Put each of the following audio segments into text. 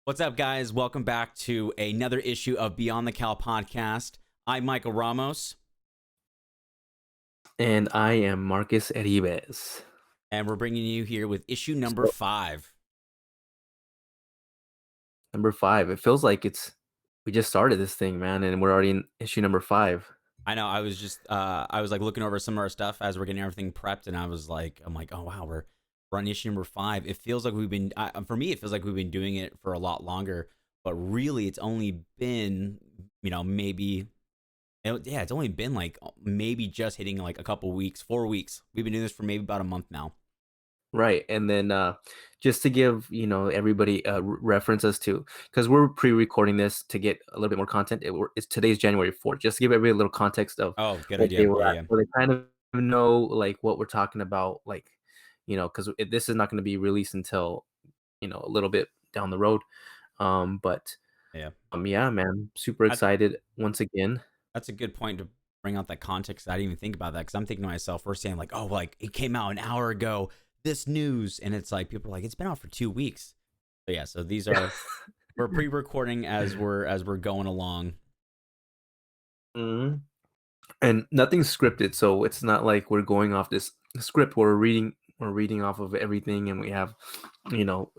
What's up, guys? Welcome back to another issue of Beyond the Cowl podcast. I'm Michael Ramos, And I am Marcus Arribes. and we're bringing you here with issue number So 5. number 5. It feels like we just started this thing, man, and we're already in issue number 5. I know I was like looking over some of our stuff as we're getting everything prepped, and I'm like, oh wow, we're on issue number 5. It feels like for me, it feels like we've been doing it for a lot longer, but really, it's only been, maybe. Yeah, it's only been like maybe just hitting like a couple weeks, 4 weeks. We've been doing this for maybe about a month now. Right. And then just to give, everybody reference as to, because we're pre-recording this to get a little bit more content. It's today's January 4th. Just to give everybody a little context of Oh, good what they idea. were Yeah, at. yeah. So they kind of know like what we're talking about, like, because this is not going to be released until, a little bit down the road. But Yeah. yeah, man, super That, excited once again. that's a good point to bring out that context. I didn't even think about that because I'm thinking to myself, we're saying like, oh, like it came out an hour ago, this news. And it's like, people are like, it's been out for 2 weeks. So yeah, so we're pre-recording as we're going along. Mhm. And nothing's scripted, so it's not like we're going off this script. We're reading off of everything, and we have,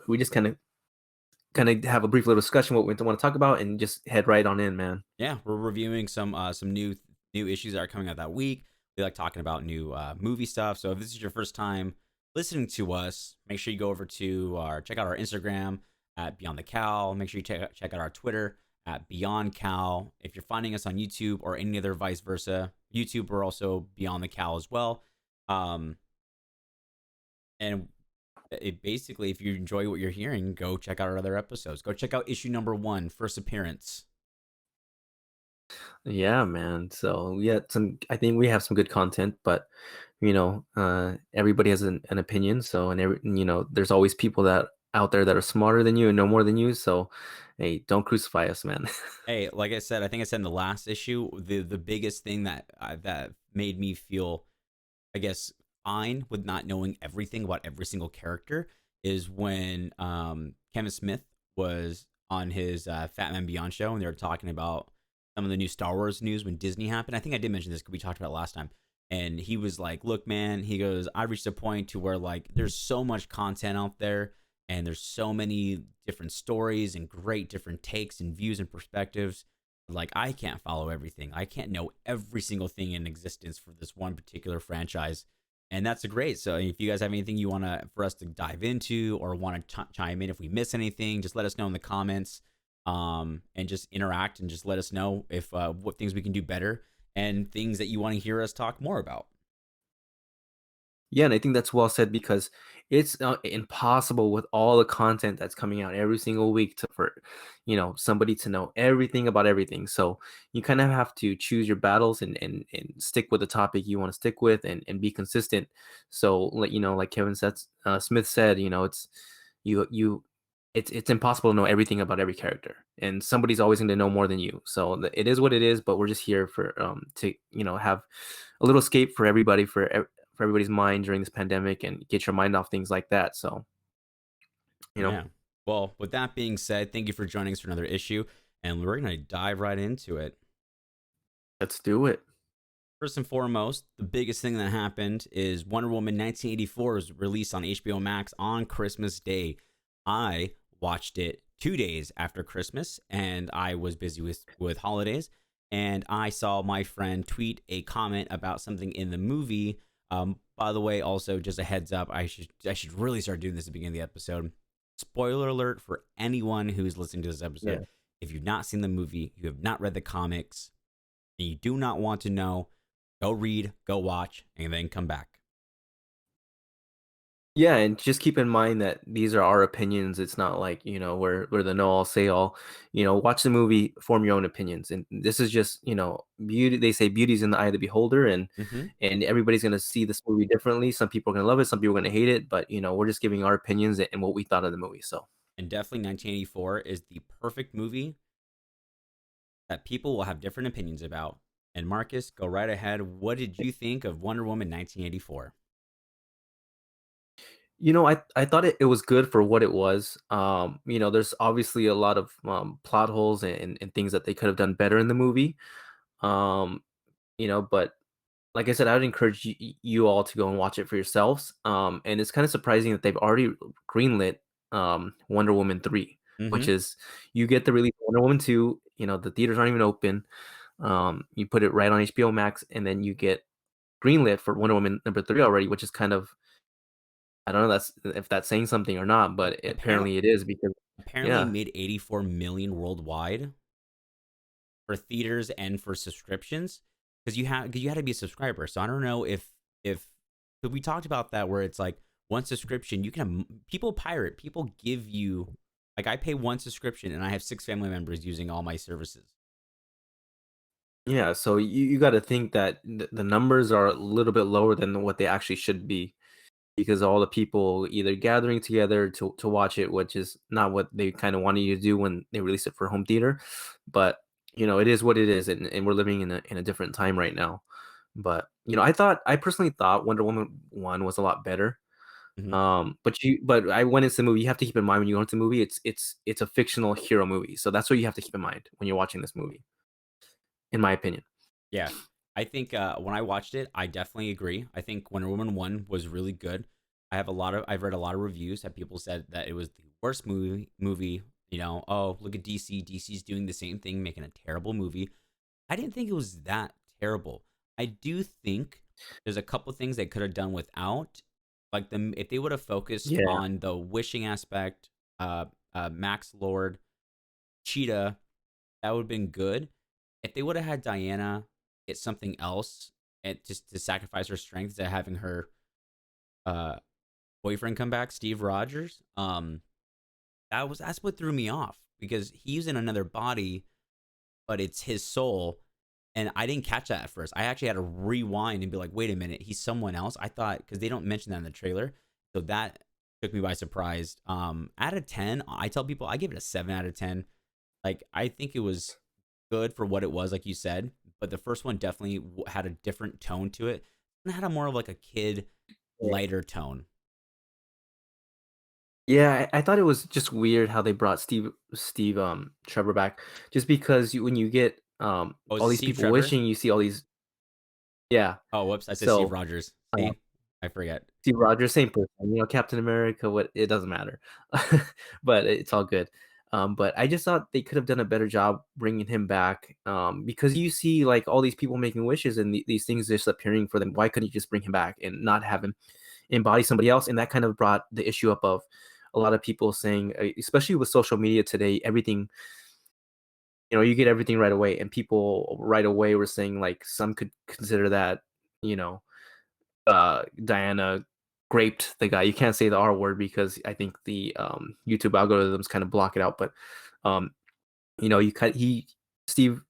we just kind of have a brief little discussion what we want to talk about, and just head right on in, man. Yeah, we're reviewing some new issues that are coming out that week. We like talking about new movie stuff. So if this is your first time listening to us, make sure you go over to check out our Instagram at Beyond the Cowl. Make sure you check out our Twitter at Beyond Cowl. If you're finding us on YouTube or any other vice versa, YouTube, we're also Beyond the Cowl as well. Um, and it basically, if you enjoy what you're hearing, go check out our other episodes. Go check out issue number 1, first appearance. Yeah, man. So yeah, I think we have some good content, but everybody has an opinion. So there's always people that out there that are smarter than you and know more than you. So hey, don't crucify us, man. Hey, like I said, I think I said in the last issue, the biggest thing that made me feel, I guess, fine with not knowing everything about every single character is when Kevin Smith was on his Fat Man Beyond show, and they were talking about some of the new Star Wars news when Disney happened. I think I did mention this because we talked about it last time. And he was like, "Look, man," he goes, "I reached a point to where like there's so much content out there, and there's so many different stories and great different takes and views and perspectives. Like I can't follow everything. I can't know every single thing in existence for this one particular franchise." And that's a great. So if you guys have anything you want to for us to dive into or want to chime in if we miss anything, just let us know in the comments. And just interact and just let us know if what things we can do better and things that you want to hear us talk more about. Yeah, and I think that's well said because it's impossible with all the content that's coming out every single week for, somebody to know everything about everything. So you kind of have to choose your battles and stick with the topic you want to stick with and be consistent. So like Kevin said, Smith said, you you it's impossible to know everything about every character, and somebody's always going to know more than you. So it is what it is. But we're just here for to have a little escape for everybody for everybody's mind during this pandemic and get your mind off things like that. So, you know, Yeah. Well, with that being said, thank you for joining us for another issue, and we're going to dive right into it. let's do it. First and foremost, the biggest thing that happened is Wonder Woman 1984 was released on HBO Max on Christmas Day. I watched it 2 days after Christmas, and I was busy with holidays. And I saw my friend tweet a comment about something in the movie. By the way, also just a heads up, I should really start doing this at the beginning of the episode. Spoiler alert for anyone who's listening to this Yeah. episode. If you've not seen the movie, you have not read the comics, and you do not want to know, go read, go watch, and then come back. Yeah, and just keep in mind that these are our opinions. It's not like, we're the know all say all. Watch the movie, form your own opinions. And this is just, beauty. They say beauty's in the eye of the beholder, and Mm-hmm. and everybody's gonna see this movie differently. Some people are gonna love it, some people are gonna hate it, but we're just giving our opinions and what we thought of the movie. So And definitely 1984 is the perfect movie that people will have different opinions about. And Marcus, go right ahead. What did you think of Wonder Woman 1984? I thought it was good for what it was. There's obviously a lot of plot holes and things that they could have done better in the movie. Um, but like I said, I would encourage you all to go and watch it for yourselves. And it's kind of surprising that they've already greenlit Wonder Woman 3, which Mm-hmm. is you get the release of Wonder Woman 2, the theaters aren't even open. You put it right on HBO Max, and then you get greenlit for Wonder Woman number 3 already, which is kind of, I don't know if that's saying something or not, but Apparently, apparently it is because apparently yeah. made 84 million worldwide for theaters and for subscriptions because you had to be a subscriber. So I don't know if but we talked about that where it's like one subscription you can people pirate, people give you like I pay one subscription and I have 6 family members using all my services. Yeah, so you got to think that the numbers are a little bit lower than what they actually should be because all the people either gathering together to watch it, which is not what they kind of wanted you to do when they released it for home theater. But it is what it is, and we're living in a different time right now. But I personally thought Wonder Woman 1 was a lot better. Mm-hmm. But I went into the movie. You have to keep in mind when you go into the movie, it's a fictional hero movie, so that's what you have to keep in mind when you're watching this movie, in my opinion. Yeah. I think when I watched it, I definitely agree. I think Wonder Woman 1 was really good. I've read a lot of reviews that people said that it was the worst movie, oh, look at DC. DC's doing the same thing, making a terrible movie. I didn't think it was that terrible. I do think there's a couple things they could have done without, like if they would have focused Yeah, on the wishing aspect, Max Lord, Cheetah, that would have been good. If they would have had Diana get something else and just to sacrifice her strength instead of having her uh, boyfriend come back, Steve Rogers, that's what threw me off because he's in another body, but it's his soul. And I didn't catch that at first. I actually had to rewind and be like, wait a minute, he's someone else. I thought because they don't mention that in the trailer. So that took me by surprise. Out of 10, I tell people I give it a 7 out of 10. Like I think it was good for what it was, like you said. But the first one definitely had a different tone to it. And had a more of like a kid, lighter tone. yeah. I thought it was just weird how they brought Steve Trevor back, just because when you get Oh, is all it these Steve people Trevor? wishing, you see all these, yeah. Oh, whoops, I said Steve So Rogers. uh, See, I forget. Steve Rogers, same person. Captain America. What it doesn't matter, but it's all good. But I just thought they could have done a better job bringing him back. Because you see like all these people making wishes and these things just appearing for them. Why couldn't you just bring him back and not have him embody somebody else? And that kind of brought the issue up of a lot of people saying, especially with social media today, everything, you get everything right away, and people right away were saying like some could consider that, you know, Diana raped the guy. You can't say the R word because I think the YouTube algorithms kind of block it out. But um, you cut he Steve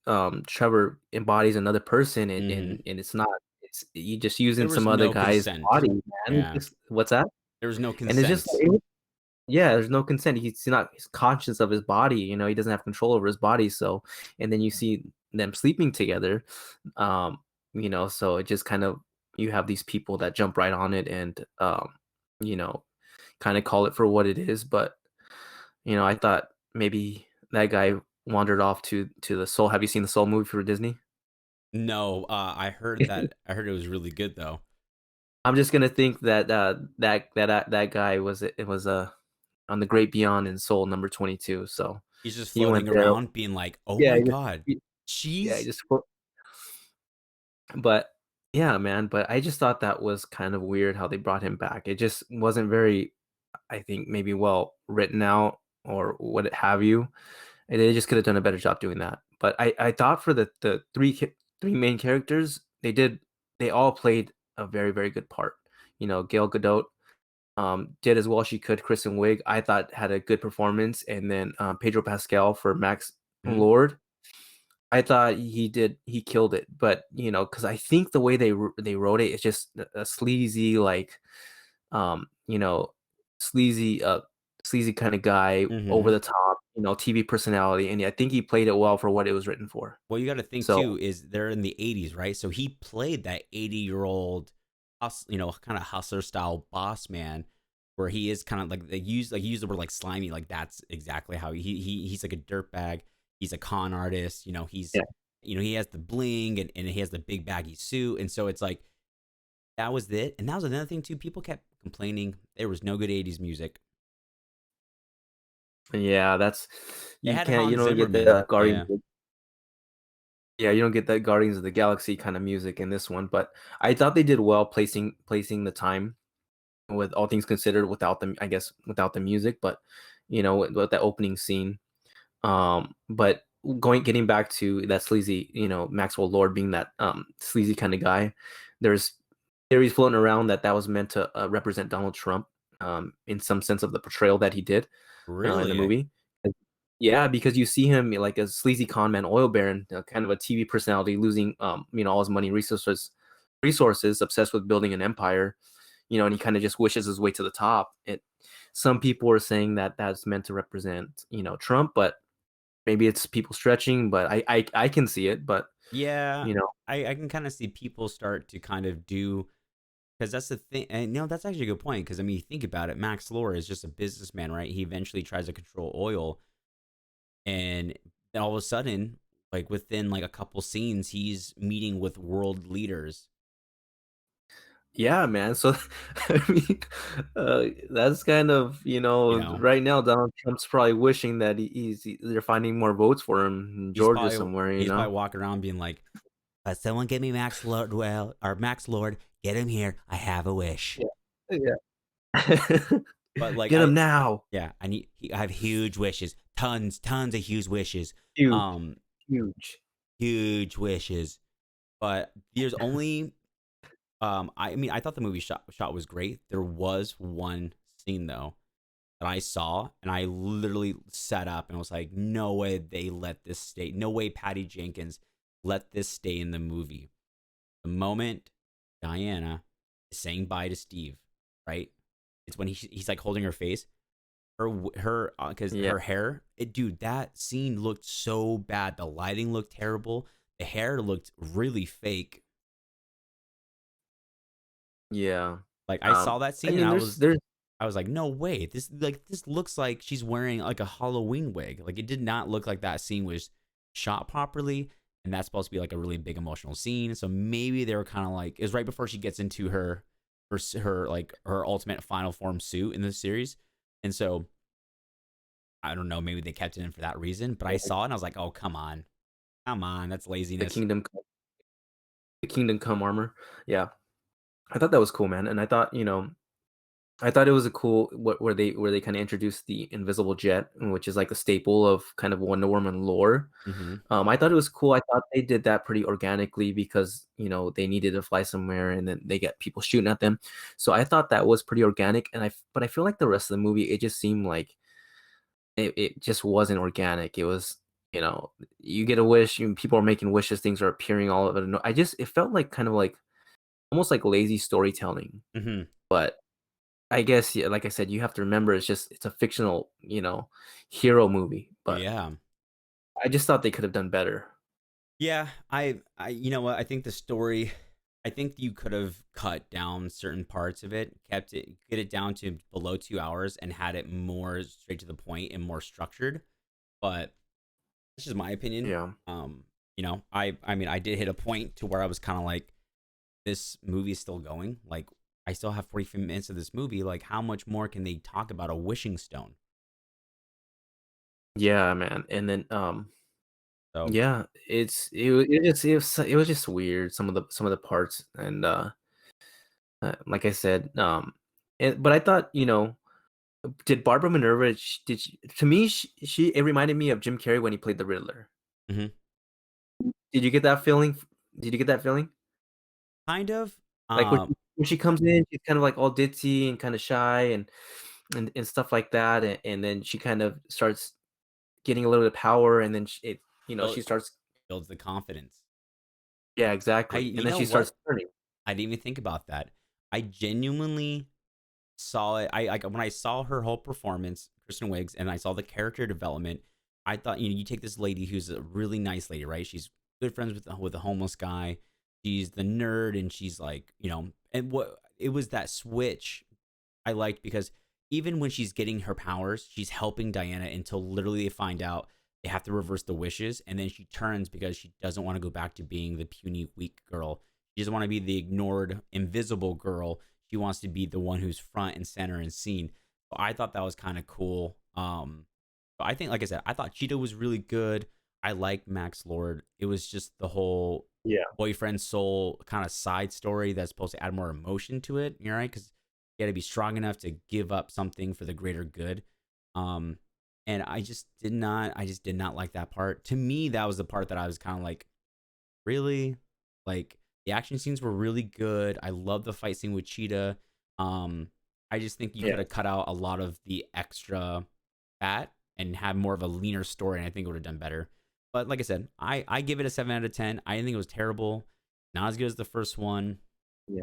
Trevor embodies another person, and Mm-hmm. and, and it's not. It's you just using There was some other no guy's consent. body, man. Yeah, What's that? there was no And it's just consent. yeah, there's no consent. He's conscious of his body. He doesn't have control over his body. So, and then you see them sleeping together. Um, so it just kind of, you have these people that jump right on it and you know, kind of call it for what it is. But I thought maybe that guy wandered off to the Soul. Have you seen the Soul movie for Disney? No, I heard it was really good though. I'm just gonna think that that guy was on the Great Beyond in Soul number 22. So He's just he went floating there. around, being like, "Oh Yeah, my god, yeah, he cheese." just but yeah, man, but I just thought that was kind of weird how they brought him back. It just wasn't very, I think, maybe well written out or what have you. And they just could have done a better job doing that. But I thought for the three main characters, they all played a very, very good part. Gail Gadot did as well as she could. Kristen Wiig, I thought, had a good performance, and then Pedro Pascal for Max Mhm. Lord, I thought he killed it. But because I think the way they wrote it, it's just a sleazy, like, um, you know, sleazy, sleazy kind of guy, over Mhm. the top, TV personality, and I think he played it well for what it was written for. Well, you got to think So too is they're in the 80s, right? So he played that 80-year-old kind of hustler style boss man. where he is kind of like they use the word like slimy, like that's exactly how he's like a dirtbag. He's a con artist, he's Yeah. he has the bling and he has the big baggy suit, and so it's like that was it. And that was another thing too. People kept complaining there was no good 80s music. Yeah, They you had can't you Hans don't get Zimmerman. the Guardians. Yeah. Yeah, you don't get that Guardians of the Galaxy kind of music in this one, but I thought they did well placing the time with all things considered without them, I guess, without the music, but with that opening scene. But getting back to that sleazy, Maxwell Lord being that sleazy kind of guy, there's theories floating around that was meant to represent Donald Trump in some sense of the portrayal that he did in the Really? movie. Yeah, because you see him like a sleazy con man, oil baron, kind of a TV personality, losing all his money, resources, obsessed with building an empire, and he kind of just wishes his way to the top. Some people are saying that that's meant to represent Trump, but maybe it's people stretching. But I can see it, but Yeah. you know, I can kind of see people start to kind of do, because that's the thing. And that's actually a good point. Because I mean, you think about it, Max Lore is just a businessman, right? He eventually tries to control oil, and then all of a sudden, like within like a couple scenes, he's meeting with world leaders. yeah, man. So I mean, that's kind of You know, right now Donald Trump's probably wishing that they're finding more votes for him in Georgia somewhere. he's probably walking around being like, "Someone get me Max Lord, or Max Lord, get him here. I have a wish." Yeah, yeah. But like Get him now. yeah, I have huge wishes, tons of huge wishes, Huge, um, huge. huge wishes. But there's only I mean, I thought the movie shot was great. There was one scene though that I saw, and I literally sat up and was like, "No way they let this stay. No way Patty Jenkins let this stay in the movie." The moment Diana is saying bye to Steve, right? It's when he's like holding her face, her because Yeah, her hair. Dude, that scene looked so bad. The lighting looked terrible. The hair looked really fake. yeah. Like I saw that I scene and mean, there's I was like, no way. This looks like she's wearing like a Halloween wig. Like it did not look like that scene was shot properly. And that's supposed to be like a really big emotional scene. So maybe they were kind of like, it was right before she gets into her like her ultimate final form suit in the series. And so I don't know, maybe they kept it in for that reason. But I saw it and I was like, oh come on, that's the laziness. Kingdom Come armor. Yeah, I thought that was cool, man. And I thought it was a cool where they kind of introduced the invisible jet, which is like a staple of kind of Wonder Woman lore. Mm-hmm. I thought it was cool. I thought they did that pretty organically because they needed to fly somewhere, and then they get people shooting at them. So I thought that was pretty organic. But I feel like the rest of the movie, it just seemed like it just wasn't organic. It was you get a wish, people are making wishes, things are appearing all of it. It felt like kind of like almost like lazy storytelling, Mm-hmm. but I guess, yeah, like I said, you have to remember it's a fictional, hero movie. But Yeah. I just thought they could have done better. Yeah, you know what? I think the story, I think you could have cut down certain parts of it, get it down to below 2 hours, and had it more straight to the point and more structured. But that's just my opinion. Yeah. I mean, I did hit a point to where I was kind of like, this movie is still going. Like, I still have 45 minutes of this movie. Like, how much more can they talk about a wishing stone? Yeah, man. And then So, yeah, it was just weird, some of the parts. And like I said, but I thought, did Barbara Minerva to me, it reminded me of Jim Carrey when he played the Riddler. mhm. Did you get that feeling? Did you get that feeling? Kind of. Like Um, when she comes in, she's kind of like all ditzy and kind of shy and stuff like that, and then she kind of starts getting a little bit of power, and then build, she starts. builds the confidence. Yeah, exactly, and You then know she starts what? turning. I didn't even think about that. I genuinely saw it. I like when I saw her whole performance, Kristen Wiig's, and I saw the character development. I thought, you take this lady who's a really nice lady, right? She's good friends with a homeless guy. She's the nerd, and she's like, and what it was that switch I liked because even when she's getting her powers, she's helping Diana until literally they find out they have to reverse the wishes, and then she turns because she doesn't want to go back to being the puny, weak girl. She doesn't want to be the ignored, invisible girl. She wants to be the one who's front and center and seen. So I thought that was kind of cool. But I think, like I said, I thought Cheetah was really good. I like Max Lord. It was just the whole Yeah. boyfriend soul kind of side story that's supposed to add more emotion to it. You're right, because you got to be strong enough to give up something for the greater good. Um, and I just did not like that part. To me, that was the part that I was kind of like, really, like the action scenes were really good. I love the fight scene with Cheetah. Um, I just think you Yeah. could have cut out a lot of the extra fat and had more of a leaner story, and I think it would have done better. But like I said, I give it a 7 out of 10. I didn't think it was terrible, not as good as the first one. Yeah.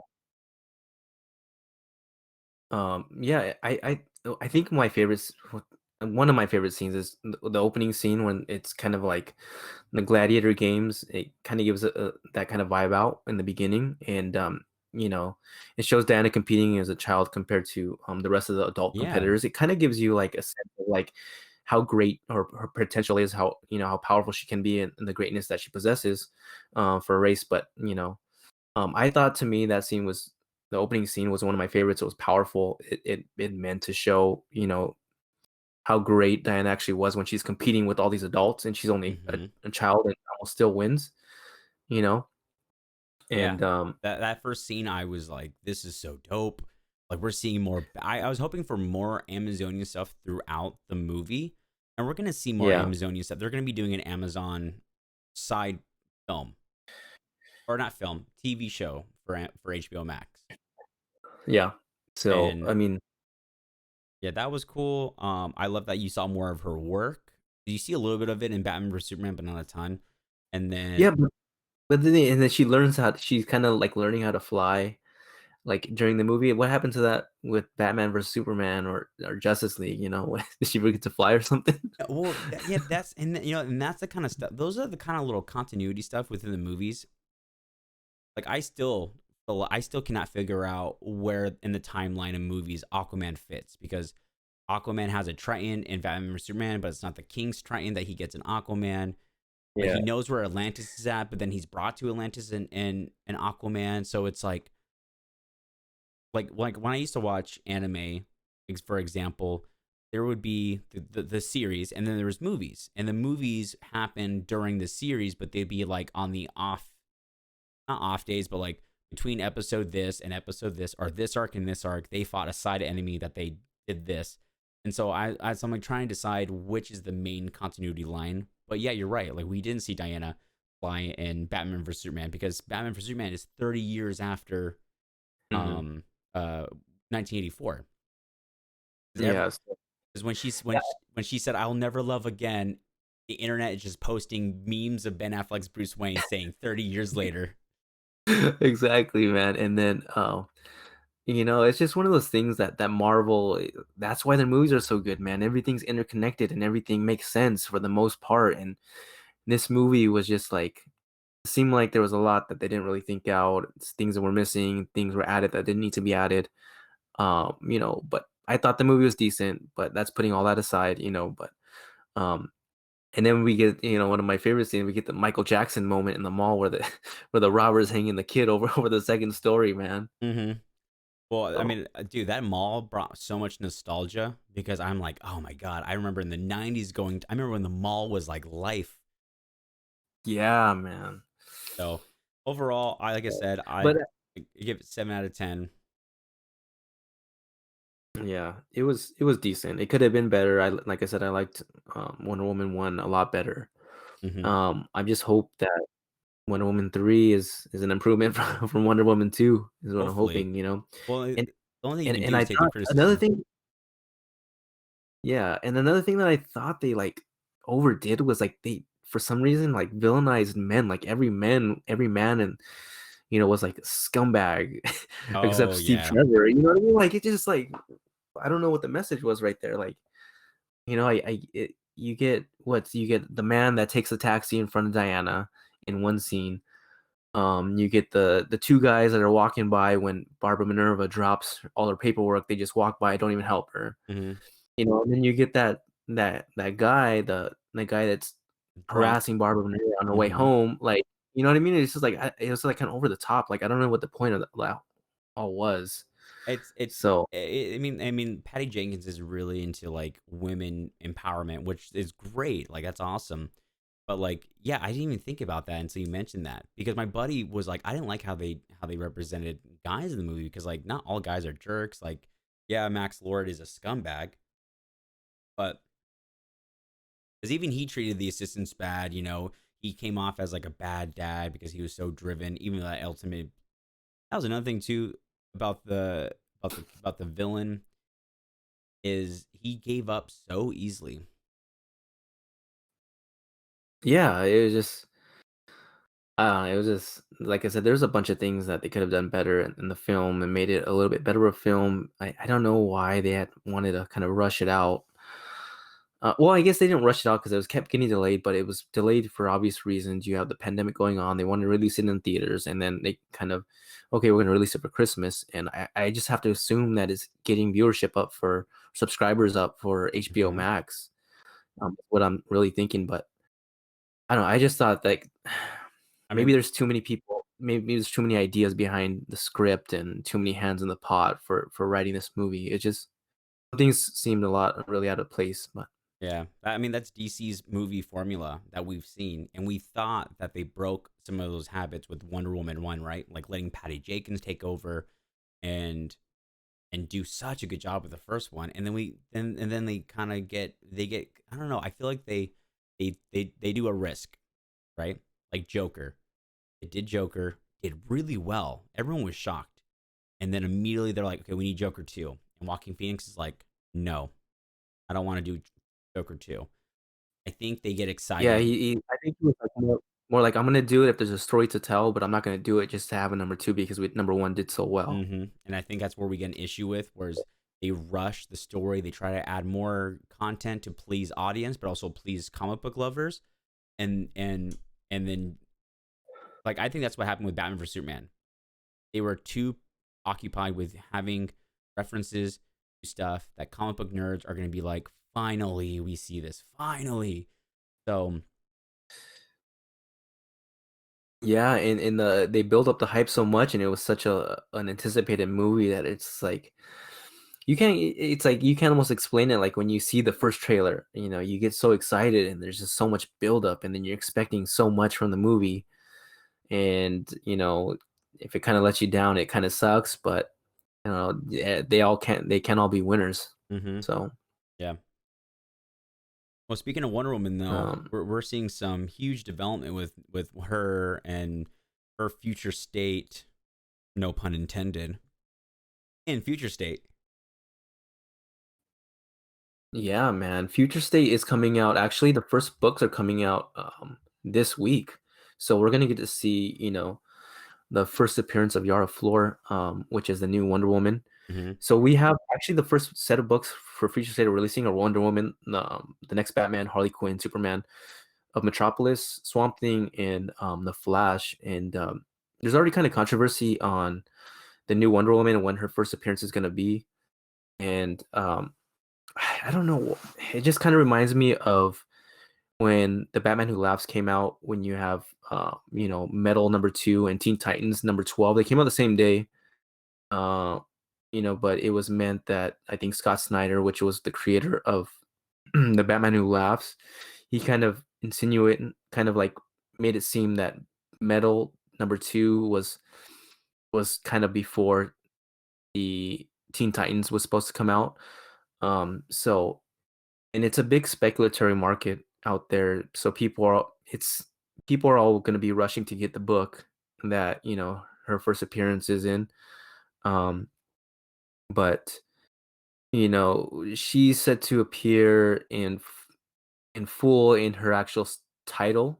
Yeah, I think my favorites one of my favorite scenes is the opening scene when it's kind of like the gladiator games. It kind of gives that kind of vibe out in the beginning, and you know, it shows Diana competing as a child compared to the rest of the adult Yeah. competitors. It kind of gives you like a sense of like how great her potential is, how how powerful she can be, and the greatness that she possesses for a race. But I thought, to me, that scene was the opening scene was one of my favorites. It was powerful. It meant to show, how great Diana actually was when she's competing with all these adults and she's only a, Hmm. a child and almost still wins, you know? Yeah. And That first scene, I was like, this is so dope. Like we're seeing more. I was hoping for more Amazonian stuff throughout the movie, and we're gonna see more yeah, Amazonian stuff. They're gonna be doing an Amazon side film, or not film, TV show for HBO Max. yeah. So, And I mean, yeah, that was cool. I love that you saw more of her work. You see a little bit of it in Batman vs Superman, but not a ton. And then, yeah, but then she learns she's kind of like learning how to fly like during the movie. What happened to that with Batman versus Superman or Justice League? Did she forget to fly or something? well, yeah, that's and that's the kind of stuff. Those are the kind of little continuity stuff within the movies. Like I still cannot figure out where in the timeline of movies Aquaman fits, because Aquaman has a Triton in Batman vs Superman, but it's not the King's Triton that he gets in Aquaman. Like Yeah. he knows where Atlantis is at, but then he's brought to Atlantis in Aquaman. So it's like when I used to watch anime, for example, there would be the series, and then there was movies, and the movies happened during the series, but they'd be like on the off, not off days, but like between episode this and episode this, or this arc and this arc, they fought a side enemy that they did this. And so so I'm like trying to decide which is the main continuity line. But yeah, you're right. Like we didn't see Diana fly in Batman vs Superman, because Batman vs Superman is 30 years after Hmm. um 1984. Yeah. Because when Yeah. when she said I'll never love again, the internet is just posting memes of Ben Affleck's Bruce Wayne saying 30 years later. Exactly, man. And then it's just one of those things that Marvel, that's why their movies are so good, man. Everything's interconnected and everything makes sense for the most part. And this movie was just like, it seemed like there was a lot that they didn't really think out. Things that were missing, things were added that didn't need to be added. But I thought the movie was decent, but that's putting all that aside, but um and then we get, one of my favorite scenes, we get the Michael Jackson moment in the mall where the where the robber's hanging the kid over the second story, man. Mm-hmm. Well, I So mean, dude, that mall brought so much nostalgia, because I'm like, oh my god, I remember in the '90s I remember when the mall was like life. yeah, man. So overall, like I said, I But give it 7 out of 10. yeah, it was decent. It could have been better. Like I said, I liked Wonder Woman 1 a lot better. Mm-hmm. I just hope that Wonder Woman 3 is an improvement from Wonder Woman 2 is what I'm Hopefully. hoping. Well, And the only thing you and can and do is I take the thought another criticism. thing, yeah, and another thing that I thought they like overdid was like they for some reason like villainized men, like every man and was like a scumbag except Oh Steve yeah. Trevor. You know what I mean? Like it just like I don't know what the message was right there. Like, you get the man that takes a taxi in front of Diana in one scene. You get the two guys that are walking by when Barbara Minerva drops all her paperwork. They just walk by, don't even help her. Hmm. And then you get that guy, the guy that's Drunk. harassing Barbara Minerva on her way Hmm. home. Like, you know what I mean? It's just like it was like kind of over the top. Like I don't know what the point of that all was. It's So I mean Patty Jenkins is really into like women empowerment, which is great. Like that's awesome. But like, yeah, I didn't even think about that until you mentioned that because my buddy was like, I didn't like how they represented guys in the movie because like not all guys are jerks. Like, yeah, Max Lord is a scumbag, but because even he treated the assistants bad. He came off as like a bad dad because he was so driven. Even though that was another thing too about the villain is he gave up so easily. yeah, it was just it was just like I said, there's a bunch of things that they could have done better in the film and made it a little bit better of a film. I don't know why they had wanted to kind of rush it out. Well, I guess they didn't rush it out because it was kept getting delayed, but it was delayed for obvious reasons. You have the pandemic going on. They wanted to release it in theaters, and then they kind of, okay, we're going to release it for Christmas. And I just have to assume that it's getting viewership up for subscribers up for HBO Hmm. Max. What I'm really thinking, but I don't know. I just thought like I maybe mean, there's too many people. Maybe there's too many ideas behind the script and too many hands in the pot for writing this movie. It just things seemed a lot really out of place. But yeah, I mean that's DC's movie formula that we've seen, and we thought that they broke some of those habits with Wonder Woman 1, right? Like letting Patty Jenkins take over and and do such a good job with the first one, and then they kind of get I don't know. I feel like they do a risk, right? Like Joker, it did Joker, did really well. Everyone was shocked, and then immediately they're like, okay, we need Joker 2, and Walking Phoenix is like, no, I don't want to do Joker 2. I think they get yeah, excited. I think he was like more like I'm gonna do it if there's a story to tell, but I'm not gonna do it just to have a number two because number one did so well. And I think that's where we get an issue with, whereas they rush the story. They try to add more content to please audience, but also please comic book lovers. And then like I think that's what happened with Batman vs Superman. They were too occupied with having references to stuff that comic book nerds are going to be like, finally, we see this. Finally. So, Yeah, and they built up the hype so much, and it was such a an anticipated movie that it's like you can't. It's like you can't almost explain it. Like when you see the first trailer, you get so excited, and there's just so much build up, and then you're expecting so much from the movie, and if it kind of lets you down, it kind of sucks. But yeah, they can all be winners. mm-hmm, So yeah. Well, speaking of Wonder Woman, though, um, we're seeing some huge development with her and her future state. No pun intended. In future state. yeah, man, Future State is coming out. Actually, the first books are coming out this week, so we're gonna get to see the first appearance of Yara Flor, which is the new Wonder Woman. Mm-hmm. So we have actually the first set of books for Future State are releasing are Wonder Woman, the next Batman, Harley Quinn, Superman of Metropolis, Swamp Thing, and the Flash. And there's already kind of controversy on the new Wonder Woman and when her first appearance is going to be. And I don't know. It just kind of reminds me of when the Batman Who Laughs came out. When you have Metal number 2 and Teen Titans number 12. They came out the same day. Uh, but it was meant that I think Scott Snyder, which was the creator of the Batman Who Laughs, he kind of insinuated, kind of like made it seem that Metal number 2 was kind of before the Teen Titans was supposed to come out. So and it's a big speculatory market out there. So people are all going to be rushing to get the book that her first appearance is in. Um, but she's set to appear in full in her actual title.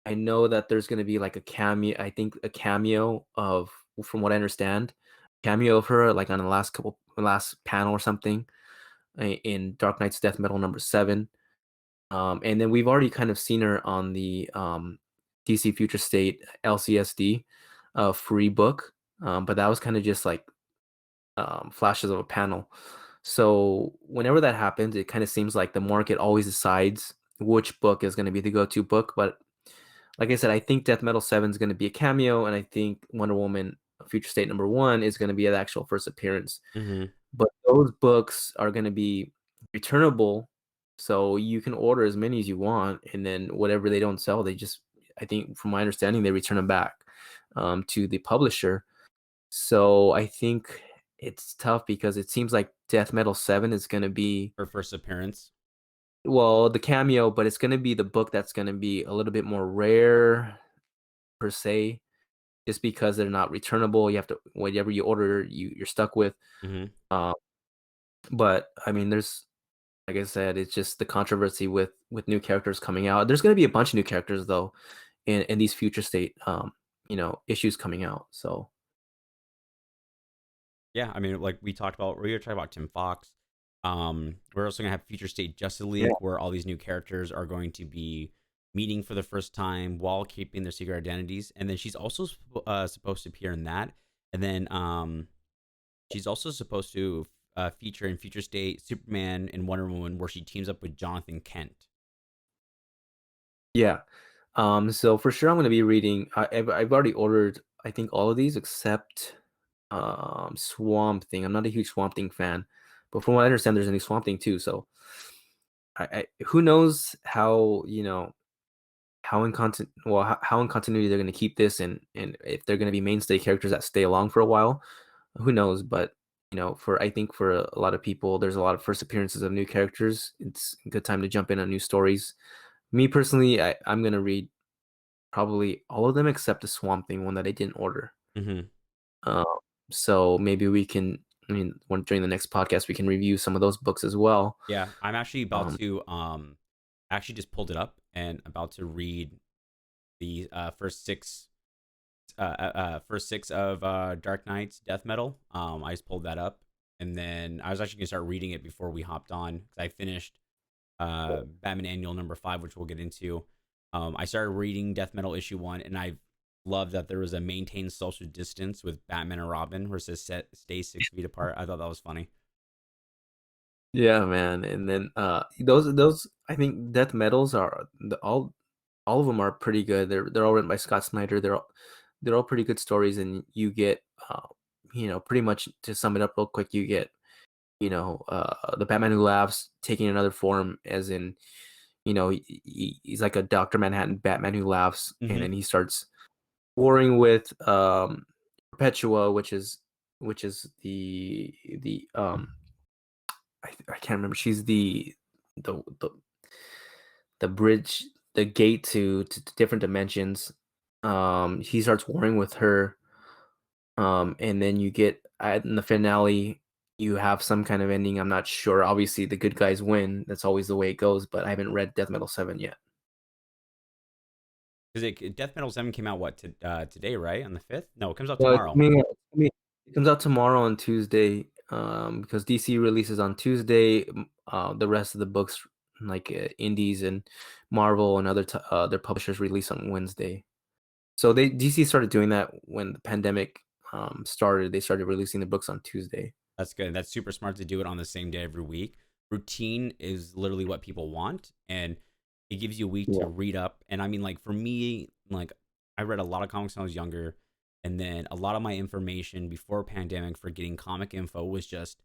I know that there's gonna be like a cameo. I think a cameo of, from what I understand, cameo of her like on the last panel or something in Dark Knight's Death Metal number 7. And then we've already kind of seen her on the DC Future State LCSD free book, but that was kind of just like flashes of a panel. So whenever that happens, it kind of seems like the market always decides which book is going to be the go-to book. But like I said, I think Death Metal 7 is going to be a cameo, and I think Wonder Woman Future State #1 is going to be an actual first appearance. Mm-hmm. But those books are going to be returnable, so you can order as many as you want, and then whatever they don't sell, they just, I think from my understanding, they return them back to the publisher. So I think it's tough because it seems like Death Metal 7 is going to be, Her first appearance. well, the cameo, but it's going to be the book that's going to be a little bit more rare per se, just because they're not returnable. You have to, whatever you order, you're stuck with. Mm-hmm. Uh, but I mean, there's, like I said, it's just the controversy with new characters coming out. There's going to be a bunch of new characters though in these future state issues coming out. So Yeah, I mean, like we were talking about Tim Fox. We're also gonna have Future State Justice yeah, League, where all these new characters are going to be meeting for the first time while keeping their secret identities. And then she's also supposed to appear in that. And then she's also supposed to feature in Future State Superman and Wonder Woman, where she teams up with Jonathan Kent. yeah. So for sure, I'm going to be reading. I've already ordered, I think, all of these except Swamp Thing. I'm not a huge Swamp Thing fan, but from what I understand, there's a new Swamp Thing too. So who knows how, how in content well how in continuity they're going to keep this, and if they're going to be mainstay characters that stay along for a while. Who knows? But for, I think for a lot of people, there's a lot of first appearances of new characters. It's a good time to jump in on new stories. Me personally, I'm going to read probably all of them except the Swamp Thing one that I didn't order. Mm-hmm. Um, so maybe we can, I mean, during the next podcast, we can review some of those books as well. Yeah, I'm actually about Um, to actually just pulled it up and about to read the first six of Dark Knight's Death Metal. I just pulled that up, and then I was actually gonna start reading it before we hopped on because I finished Batman Annual #5, which we'll get into. I started reading Death Metal issue 1, and I loved that there was a maintain social distance with Batman and Robin versus stay 6 feet apart. I thought that was funny. yeah, man. And then those I think death metals are all of them are pretty good. They're all written by Scott Snyder. They're all pretty good stories, and you get pretty much, to sum it up real quick, you get the Batman Who Laughs taking another form, as in he's like a Dr. Manhattan Batman Who Laughs, and Mm-hmm. then he starts warring with Perpetua, which is I can't remember. She's the the the bridge, the gate to different dimensions. He starts warring with her, and then you get in the finale, you have some kind of ending. I'm not sure. Obviously, the good guys win. That's always the way it goes. But I haven't read Death Metal 7 yet. Because Death Metal 7 came out today, right? On the 5th? No, it comes out Well, tomorrow. it comes out tomorrow on Tuesday. Because DC releases on Tuesday. The rest of the books, like Indies and Marvel and other publishers, release on Wednesday. So DC started doing that when the pandemic started. They started releasing the books on Tuesday. That's good. That's super smart to do it on the same day every week. Routine is literally what people want, and it gives you a week to Yeah. read up. And I mean, like for me, like I read a lot of comics when I was younger, and then a lot of my information before pandemic for getting comic info was just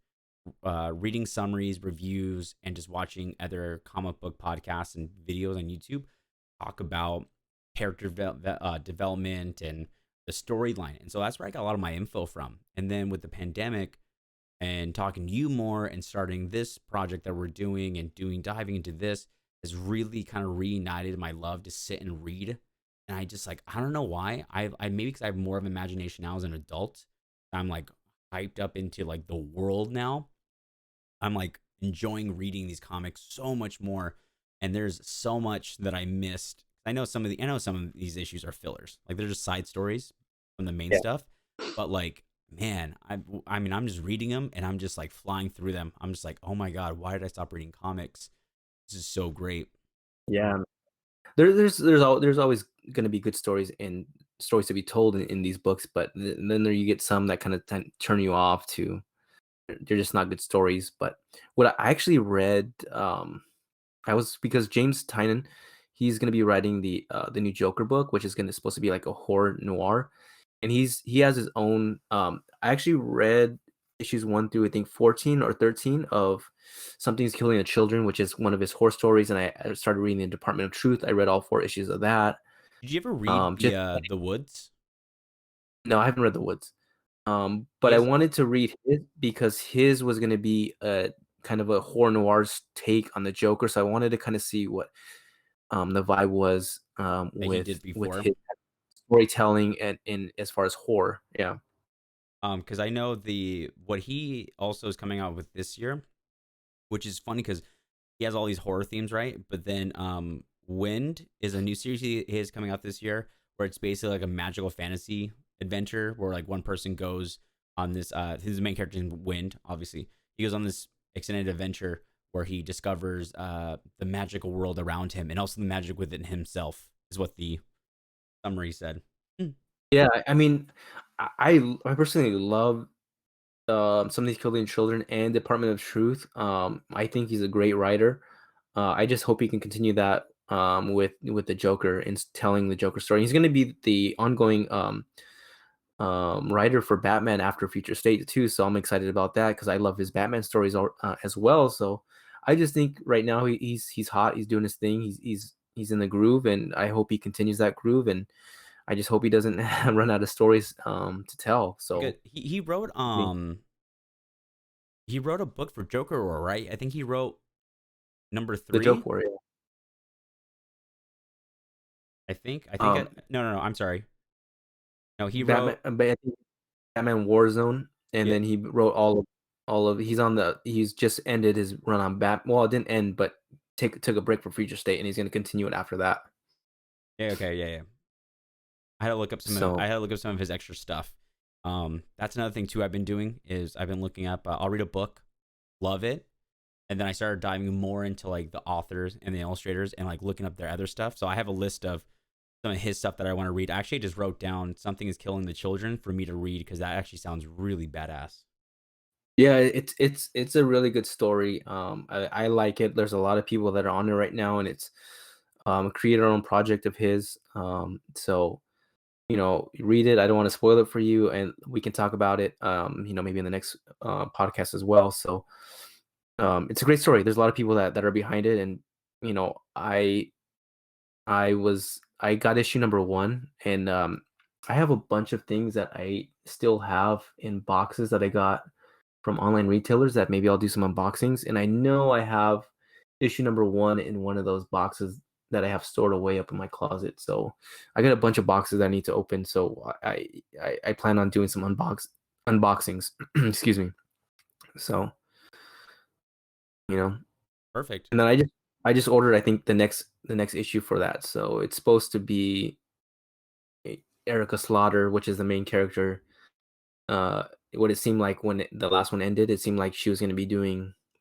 reading summaries, reviews, and just watching other comic book podcasts and videos on YouTube talk about development and the storyline. And so that's where I got a lot of my info from. And then with the pandemic and talking to you more and starting this project that we're doing and diving into this has really kind of reunited my love to sit and read. And I just like, I don't know why. I maybe because I have more of an imagination now as an adult. I'm like hyped up into like the world now. I'm like enjoying reading these comics so much more. And there's so much that I missed. I know some of these issues are fillers. Like they're just side stories from the main Yeah. stuff. But like, man, I mean, I'm just reading them and I'm just like flying through them. I'm just like, oh my god, why did I stop reading comics? This is so great. Yeah. There's always going to be good stories and stories to be told in these books, but then there you get some that kind of turn you off to they're just not good stories. But what I actually read, I was because James Tynion, he's going to be writing the new Joker book, which is going to supposed to be like a horror noir, and he has his own. I actually read issues 1 through I think 14 or 13 of Something's Killing the Children, which is one of his horror stories, and I started reading the Department of Truth. I read all 4 issues of that. Did you ever read Just the Woods? no, I haven't read the Woods. He But I has wanted to read his because his was going to be a kind of a horror noir take on the Joker, so I wanted to kind of see what the vibe was that he did with before. his storytelling and in as far as horror. Yeah. Because I know the what he also is coming out with this year, which is funny because he has all these horror themes, right? But then Wind is a new series he is coming out this year where it's basically like a magical fantasy adventure where like one person goes on this his main character is Wind, obviously. He goes on this extended adventure where he discovers the magical world around him and also the magic within himself is what the summary said. Mm. Yeah, I mean, I personally love Somebody's Killing Children and Department of Truth. I think he's a great writer. I just hope he can continue that with the Joker and telling the Joker story. He's going to be the ongoing writer for Batman after Future State too. So I'm excited about that because I love his Batman stories as well. So I just think right now he's hot. He's doing his thing. He's in the groove, and I hope he continues that groove. And I just hope he doesn't run out of stories to tell. Because So I mean, he wrote a book for Joker, right? I think he wrote number the three. joke war, yeah. I think no, I'm sorry. No, he Batman, wrote but I think Batman Warzone, and yeah, then he wrote all of. He's just ended his run on Bat. Well, it didn't end, but took a break from Future State, and he's going to continue it after that. yeah, okay, yeah, yeah. I So had to look up some of his extra stuff. That's another thing too. I've been doing is I've been looking up. I'll read a book, love it, and then I started diving more into like the authors and the illustrators and like looking up their other stuff. So I have a list of some of his stuff that I want to read. I actually just wrote down Something is Killing the Children for me to read because that actually sounds really badass. yeah, it's a really good story. I like it. There's a lot of people that are on it right now, and it's a creator-owned project of his. So read it. I don't want to spoil it for you, and we can talk about it. Maybe in the next podcast as well. So it's a great story. There's a lot of people that are behind it, and you know, I got issue number 1, and I have a bunch of things that I still have in boxes that I got from online retailers that maybe I'll do some unboxings. And I know I have issue number 1 in one of those boxes that I have stored away up in my closet. So I got a bunch of boxes I need to open. So I plan on doing some unboxings. Excuse me. So you know, Perfect. and then I just ordered I think the next issue for that. So it's supposed to be Erica Slaughter, which is the main character. Uh, what it seemed like when the last one ended, it seemed like she was going to be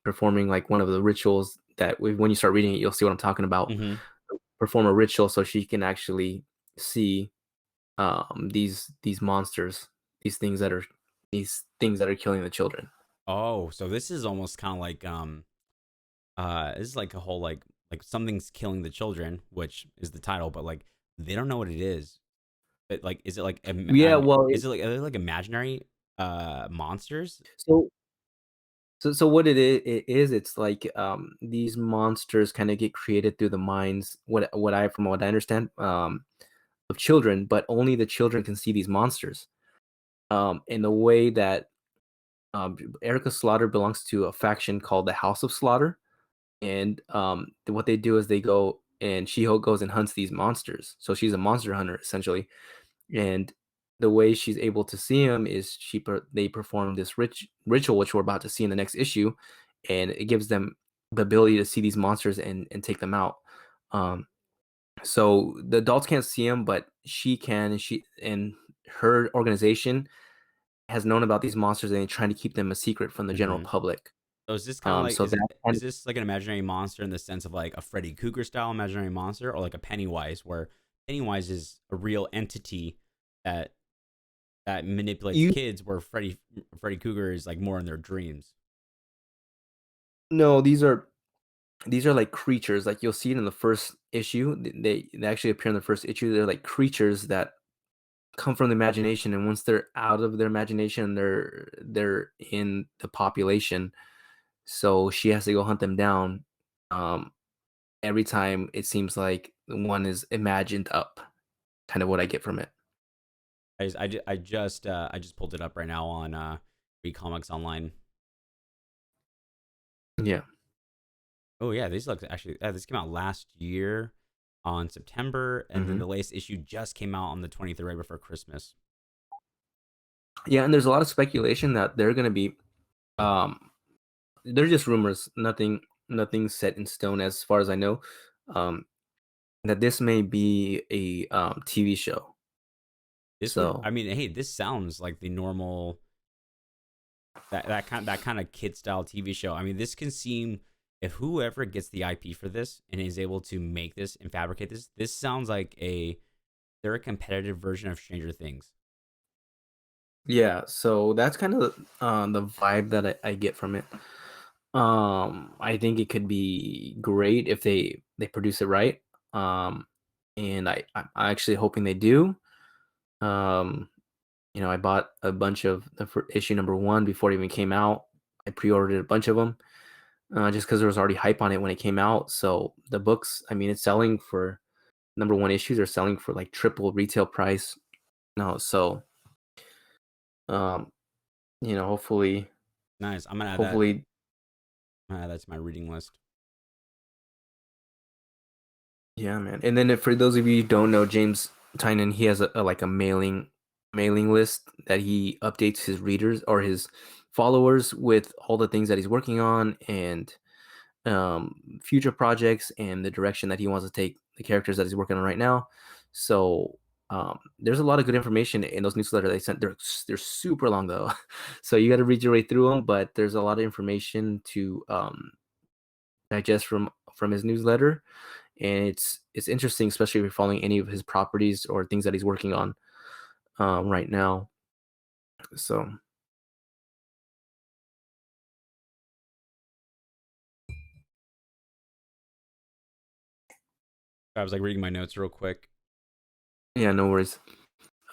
performing like one of the rituals that when you start reading it, you'll see what I'm talking about. Mm-hmm. Perform a ritual so she can actually see these monsters, these things that are killing the children. Oh, so this is almost kind of like this is like a whole like something's killing the children, which is the title, but like they don't know what it is. But like, is it like Yeah, well, is it like are they like imaginary monsters? so so what it's like these monsters kind of get created through the minds from what I understand of children, but only the children can see these monsters. In the way that Erica Slaughter belongs to a faction called the House of Slaughter, and what they do is they go and She-Hulk goes and hunts these monsters. So she's a monster hunter essentially, and the way she's able to see them is they perform this ritual, which we're about to see in the next issue, and it gives them the ability to see these monsters and take them out. Um, so the adults can't see them, but she can, and her organization has known about these monsters, and they're trying to keep them a secret from the general Mm-hmm. public. So is this kind of like So that kind is this like an imaginary monster in the sense of like a Freddy Krueger style imaginary monster, or like a Pennywise where Pennywise is a real entity that manipulates You kids, where Freddy Cougar is like more in their dreams. No, these are like creatures. Like you'll see it in the first issue. They actually appear in the first issue. They're like creatures that come from the imagination, and once they're out of their imagination, they're in the population. So she has to go hunt them down. Um, every time it seems like one is imagined up. Kind of what I get from it. I just pulled it up right now on Read Comics Online. Yeah. Oh yeah, these look actually. This came out last year on September, and then Hmm. the latest issue just came out on the 23rd, right before Christmas. Yeah, and there's a lot of speculation that they're gonna be um they're just rumors, nothing set in stone as far as I know. Um that this may be a TV show. This would, I So mean, hey, this sounds like the normal that kind of kid style TV show. I mean, this can seem, if whoever gets the IP for this and is able to make this and fabricate this, this sounds like they're a competitive version of Stranger Things. yeah, so that's kind of the vibe that I get from it. I think it could be great if they produce it right. Um, and I'm actually hoping they do. Um, I bought a bunch of issue number one before it even came out. I pre-ordered a bunch of them just because there was already hype on it when it came out. So the books, I mean, it's selling for number one issues are selling for like triple retail price. No, so um, hopefully, Nice. hopefully, I'm gonna add that to my reading list. yeah, man. And then for those of you who don't know, James Tynion, he has like a mailing list that he updates his readers or his followers with all the things that he's working on and future projects and the direction that he wants to take the characters that he's working on right now. So there's a lot of good information in those newsletters they sent. They're super long though, so you got to read your way through them. But there's a lot of information to digest from his newsletter, and it's interesting, especially if you're following any of his properties or things that he's working on right now. So I was like reading my notes real quick. yeah, no worries.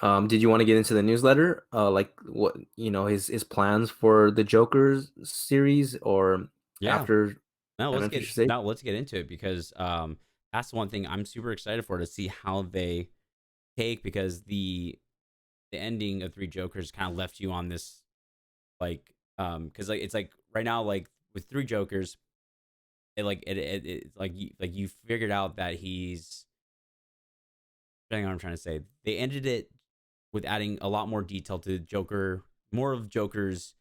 Did you want to get into the newsletter? Like what his plans for the Joker's series, or Yeah. after No, Batman Future State? let's get into it, because that's one thing I'm super excited for, to see how they take, because the ending of Three Jokers kind of left you on this, like, because like it's like right now, like with Three Jokers, it's like you figured out that he's, depending on what I'm trying to say, they ended it with adding a lot more detail to Joker, more of Joker's.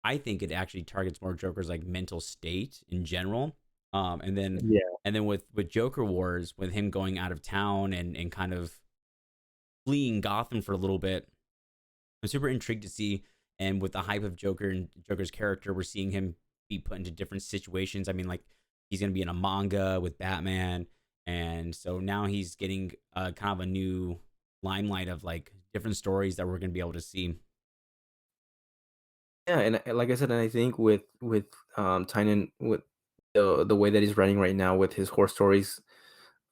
I think it actually targets more Joker's like mental state in general. And then Yeah, with Joker Wars, with him going out of town and kind of fleeing Gotham for a little bit, I'm super intrigued to see. And with the hype of Joker and Joker's character, we're seeing him be put into different situations. I mean, like, he's gonna be in a manga with Batman, and so now he's getting kind of a new limelight of like different stories that we're gonna be able to see. yeah, and like I said, and I think with Tynan, with the way that he's writing right now with his horror stories,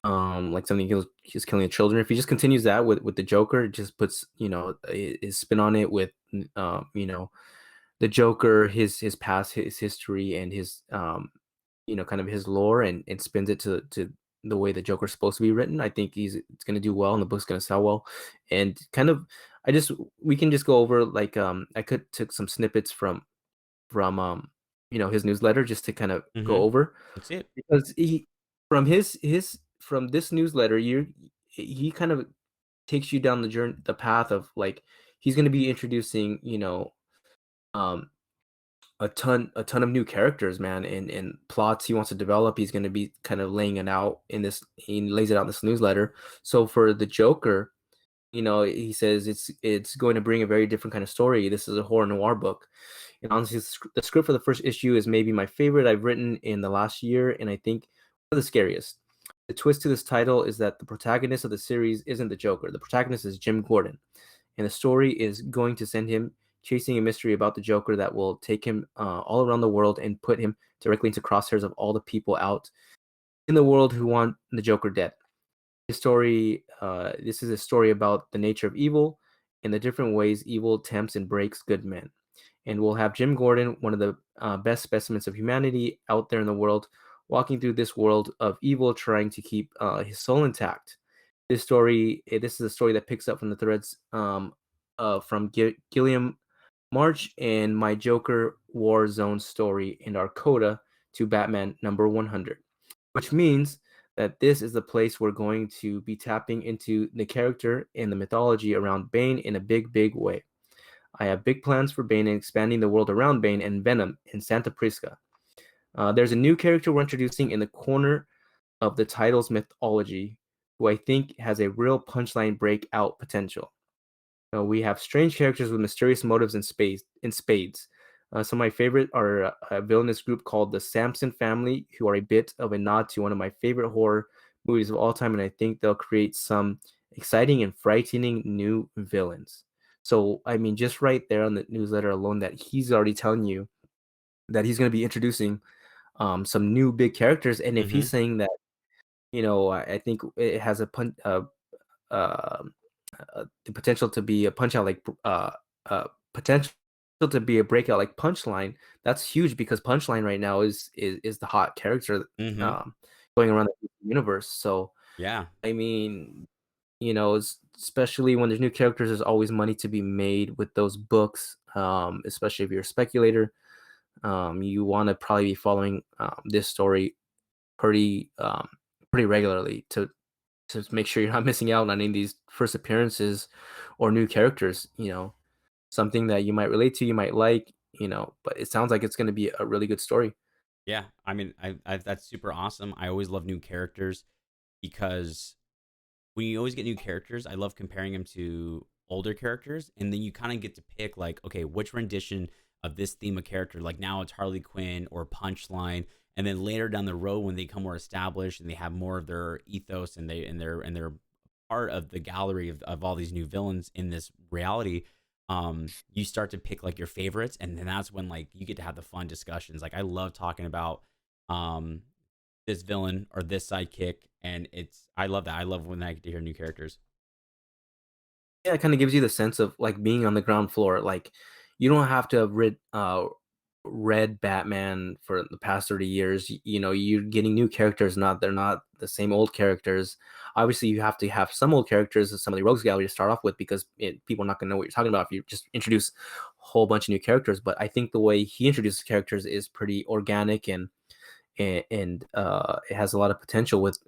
like something he's killing children. If he just continues that with the Joker, it just puts his spin on it with the Joker, his past, his history, and his kind of his lore, and spins it to the way the Joker's supposed to be written. I think it's gonna do well, and the book's gonna sell well. And kind of, I just we can just go over like I could took some snippets from his newsletter just to kind of go Mm-hmm. over Let's see it. because he from this newsletter he kind of takes you down the path of like he's going to be introducing um a ton of new characters, man, and plots he wants to develop. He's going to be kind of laying it out in this. He lays it out in this newsletter. So for the Joker, he says it's going to bring a very different kind of story. This is a horror noir book, and honestly, the script for the first issue is maybe my favorite I've written in the last year, and I think one of the scariest. The twist to this title is that the protagonist of the series isn't the Joker. The protagonist is Jim Gordon, and the story is going to send him chasing a mystery about the Joker that will take him all around the world and put him directly into crosshairs of all the people out in the world who want the Joker dead. This is a story about the nature of evil and the different ways evil tempts and breaks good men. And we'll have Jim Gordon, one of the best specimens of humanity out there in the world, walking through this world of evil, trying to keep his soul intact. This is a story that picks up from the threads from Gilliam March and My Joker War Zone story and our coda to Batman number 100, which means that this is the place we're going to be tapping into the character and the mythology around Bane in a big, big way. I have big plans for Bane and expanding the world around Bane and Venom in Santa Prisca. There's a new character we're introducing in the corner of the title's mythology, who I think has a real punchline breakout potential. We have strange characters with mysterious motives in spades. Some of my favorite are a villainous group called the Samson family, who are a bit of a nod to one of my favorite horror movies of all time, and I think they'll create some exciting and frightening new villains. So, I mean, just right there on the newsletter alone, that he's already telling you that he's going to be introducing some new big characters, and if Mm-hmm. he's saying that, I think it has uh, the potential to be a punch out like potential to be a breakout like Punchline. That's huge because Punchline right now is the hot character Mm-hmm. um, going around the universe. So Yeah. I mean, especially when there's new characters, there's always money to be made with those books. Especially if you're a speculator, you want to probably be following this story pretty pretty regularly to make sure you're not missing out on any of these first appearances or new characters, something that you might relate to, you might like, but it sounds like it's going to be a really good story. Yeah. I mean, that's super awesome. I always love new characters because when you always get new characters, I love comparing them to older characters, and then you kind of get to pick like, okay, which rendition of this theme of character, like now it's Harley Quinn or Punchline, and then later down the road when they become more established and they have more of their ethos and they're part of the gallery of all these new villains in this reality. You start to pick like your favorites, and then that's when like you get to have the fun discussions. Like I love talking about um this villain or this sidekick, and I love that. I love when I get to hear new characters. Yeah, it kind of gives you the sense of like being on the ground floor. Like you don't have to have read Batman for the past 30 years. You're getting new characters, not they're not the same old characters. Obviously, you have to have some old characters of some of the rogues gallery to start off with because people are not going to know what you're talking about if you just introduce a whole bunch of new characters. But I think the way he introduces characters is pretty organic and it has a lot of potential with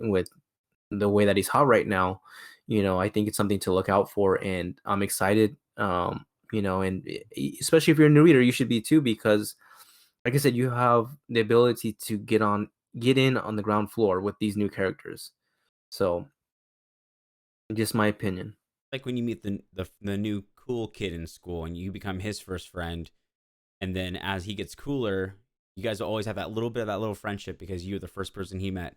the way that he's hot right now. I think it's something to look out for, and I'm excited. Especially if you're a new reader, you should be too, because, like I said, you have the ability to get in on the ground floor with these new characters. So, just my opinion. Like when you meet the new cool kid in school and you become his first friend, and then as he gets cooler, you guys will always have that little bit of that little friendship because you're the first person he met.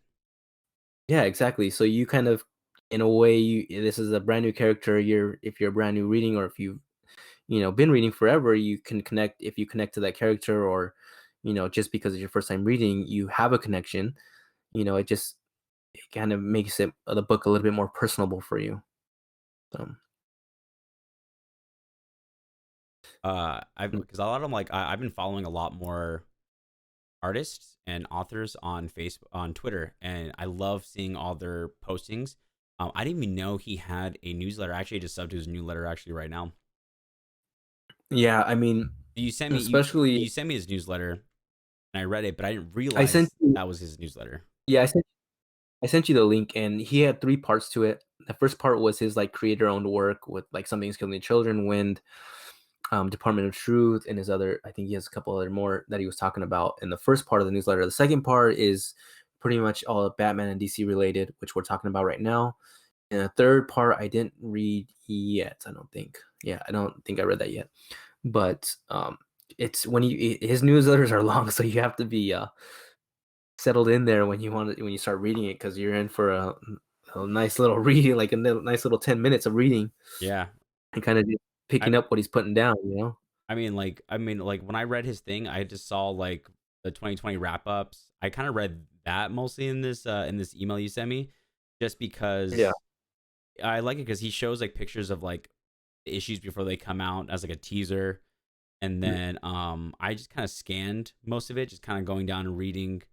Yeah, exactly. So you kind of, in a way, this is a brand new character. If you're brand new reading, or if you've been reading forever, you can connect. If you connect to that character, or just because it's your first time reading, you have a connection. It kind of makes the book a little bit more personable for you. So I've because a lot of them like I've been following a lot more artists and authors on Facebook, on Twitter, and I love seeing all their postings. I didn't even know he had a newsletter. I actually just subbed to his newsletter actually right now. yeah, I mean, You sent me especially you sent me his newsletter, and I read it, but I didn't I sent realize you, that was his newsletter. yeah, I sent you the link, and he had three parts to it. The first part was his like creator-owned work with like Something's Killing the Children, Wind, Department of Truth, and his other. I think he has a couple other more that he was talking about in the first part of the newsletter. The second part is pretty much all Batman and DC related, which we're talking about right now. And the third part I didn't read yet. I don't think. Yeah, I don't think I read that yet. But it's when his newsletters are long, so you have to be settled in there when you start reading it because you're in for a nice little reading, like nice little 10 minutes of reading Yeah. and kind of just I picking up what he's putting down. You know? I mean, like when I read his thing, I just saw like the 2020 wrap ups. I kind of read that mostly in this email you sent me, just Yeah. because I like it because he shows like pictures of like the issues before they come out as like a teaser, and Mm. then I just kind of scanned most of it, just kind of going down and reading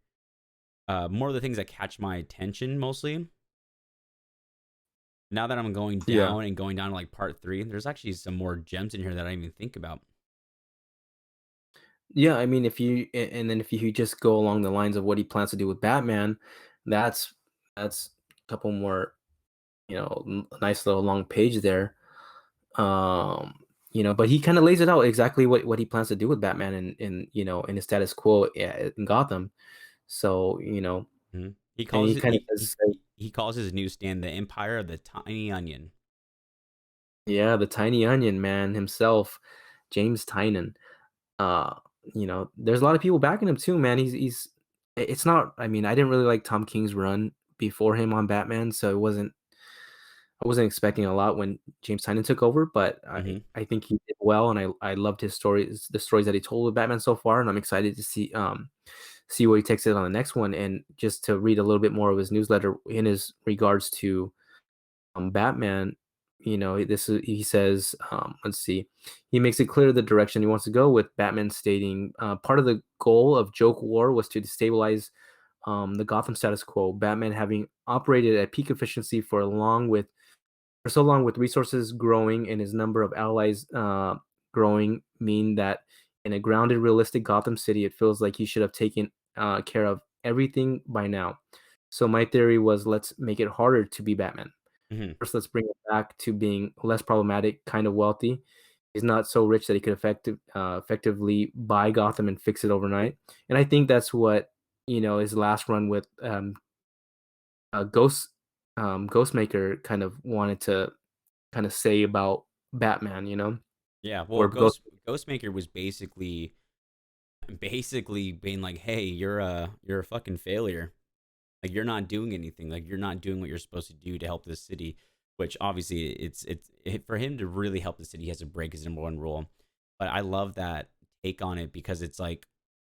more of the things that catch my attention mostly. Now that I'm going Yeah. down and going down to like part three, there's actually some more gems in here that I didn't even think about. Yeah, I mean, and then if you just go along the lines of what he plans to do with Batman, that's that's a couple more, a nice little long page there. Um, but he kind of lays it out exactly what he plans to do with Batman in his status quo, yeah, in Gotham. So, Mhm. He and calls he it kind of says, like, he calls his newsstand the Empire of the Tiny Onion. yeah, the tiny onion man himself, James Tynion. Uh, there's a lot of people backing him too, man. It's not, I mean, I didn't really like Tom King's run before him on Batman, so I wasn't expecting a lot when James Tynion took over, but Hmm. I think he did well, and I loved his stories, the stories that he told with Batman so far, and I'm excited to see where he takes it on the next one, and just to read a little bit more of his newsletter in his regards to Batman. He says, let's see, he makes it clear the direction he wants to go with Batman, stating part of the goal of Joke War was to destabilize the Gotham status quo. Batman, having operated at peak efficiency for so long, with resources growing and his number of allies growing, mean that in a grounded, realistic Gotham City, it feels like he should have taken care of everything by now. So my theory was, let's make it harder to be Batman. Hmm. First, let's bring it back to being less problematic, kind of wealthy. He's not so rich that he could effectively buy Gotham and fix it overnight. And I think that's what his last run with Ghost Ghostmaker kind of wanted to kind of say about Batman. Yeah, well, Where Ghost, Ghostmaker was basically being like, "Hey, you're a fucking failure. Like you're not doing anything. Like you're not doing what you're supposed to do to help this city." Which obviously for him to really help the city, he has to break his number one rule. But I love that take on it because it's like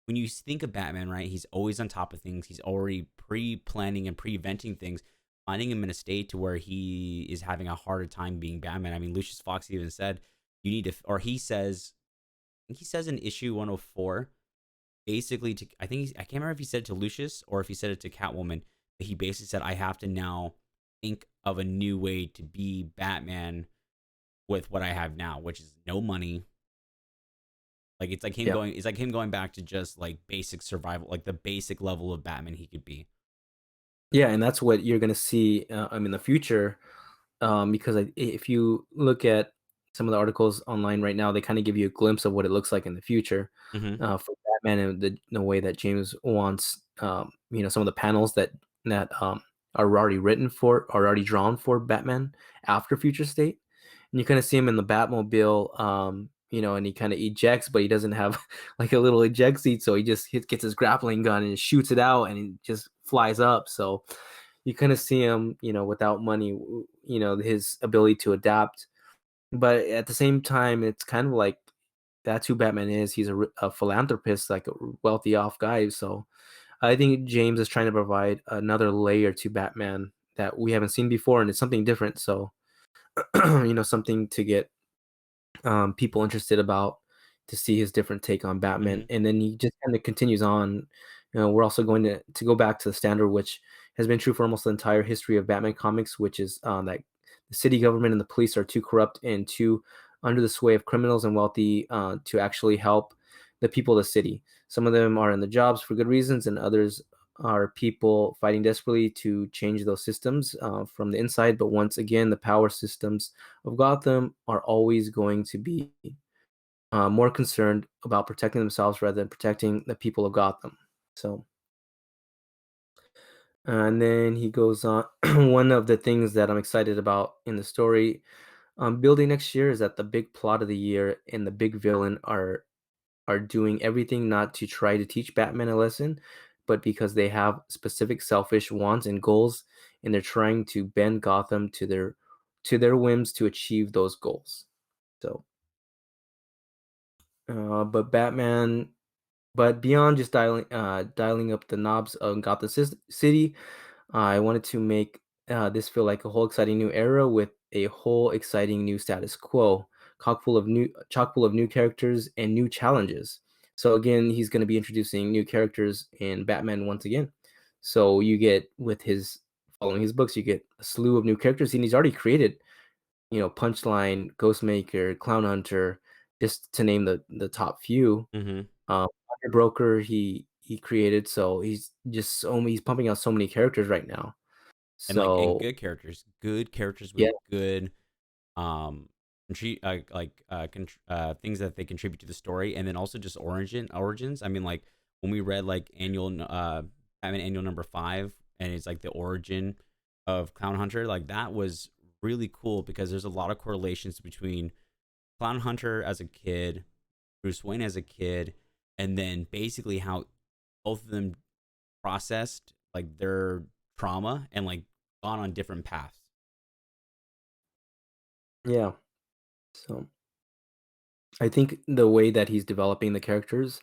when you think of Batman, right? He's always on top of things. He's already pre-planning and preventing things, finding him in a state to where he is having a harder time being Batman. I mean, Lucius Fox even said you need to, or he says in issue 104, basically to, I can't remember if he said it to Lucius or if he said it to Catwoman, but he basically said I have to now think of a new way to be Batman with what I have now, which is no money. Like yeah, it's like him going back to just like basic survival, like the basic level of Batman he could be. yeah, and that's what you're gonna see. In the future, because if you look at some of the articles online right now, they kind of give you a glimpse of what it looks like in the future Mm-hmm. for Batman, and the way that James wants, some of the panels that are already are already drawn for Batman after Future State, and you kind of see him in the Batmobile, and he kind of ejects, but he doesn't have like a little eject seat, so he just gets his grappling gun and shoots it out, and he just flies up. So you kind of see him, without money, his ability to adapt. But at the same time, it's kind of like that's who Batman is. He's a philanthropist, like a wealthy off guy. So I think James is trying to provide another layer to Batman that we haven't seen before, and it's something different. So, something to get people interested about, to see his different take on Batman. Mm-hmm. And then he just kind of continues on. We're also going to go back to the standard, which has been true for almost the entire history of Batman comics, which is that the city government and the police are too corrupt and too under the sway of criminals and wealthy to actually help the people of the city. Some of them are in the jobs for good reasons, and others are people fighting desperately to change those systems from the inside. But once again, the power systems of Gotham are always going to be more concerned about protecting themselves rather than protecting the people of Gotham. So, and then he goes on. One of the things that I'm excited about in the story building next year is that the big plot of the year and the big villain are doing everything not to try to teach Batman a lesson, but because they have specific selfish wants and goals, and they're trying to bend Gotham to their whims to achieve those goals. So, but Batman, but beyond just dialing up the knobs of Gotham City, I wanted to make this feel like a whole exciting new era with a whole exciting new status quo, chock full of new characters and new challenges. So again, he's going to be introducing new characters in Batman once again. So you get with his following his books, you get a slew of new characters, and he's already created, Punchline, Ghostmaker, Clown Hunter, just to name the top few. Mm-hmm. Pocket Broker he created, so he's pumping out so many characters right now. And So good characters with yeah, good um things that they contribute to the story, and then also just origins. I mean, like when we read like Batman annual number 5, and it's like the origin of Clown Hunter, like that was really cool because there's a lot of correlations between Clown Hunter as a kid, Bruce Wayne as a kid, and then basically how both of them processed like their trauma and like gone on different paths. yeah. So I think the way that he's developing the characters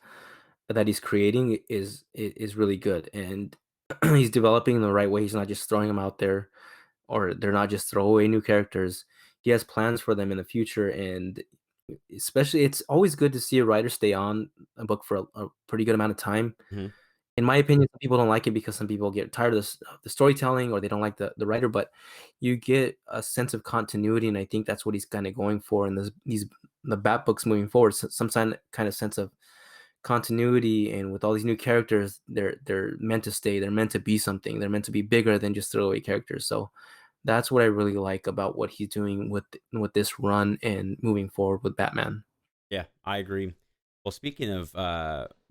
that he's creating is really good, and he's developing in the right way. He's not just throwing them out there, or they're not just throwaway new characters. He has plans for them in the future, and especially it's always good to see a writer stay on a book for a pretty good amount of time. Mm-hmm. In my opinion, some people don't like it because some people get tired of the storytelling, or they don't like the writer, but you get a sense of continuity, and I think that's what he's kind of going for in the Bat books moving forward. Some kind of sense of continuity, and with all these new characters, they're meant to stay. They're meant to be something. They're meant to be bigger than just throwaway characters. So that's what I really like about what he's doing with this run and moving forward with Batman. Yeah, I agree. Well, speaking of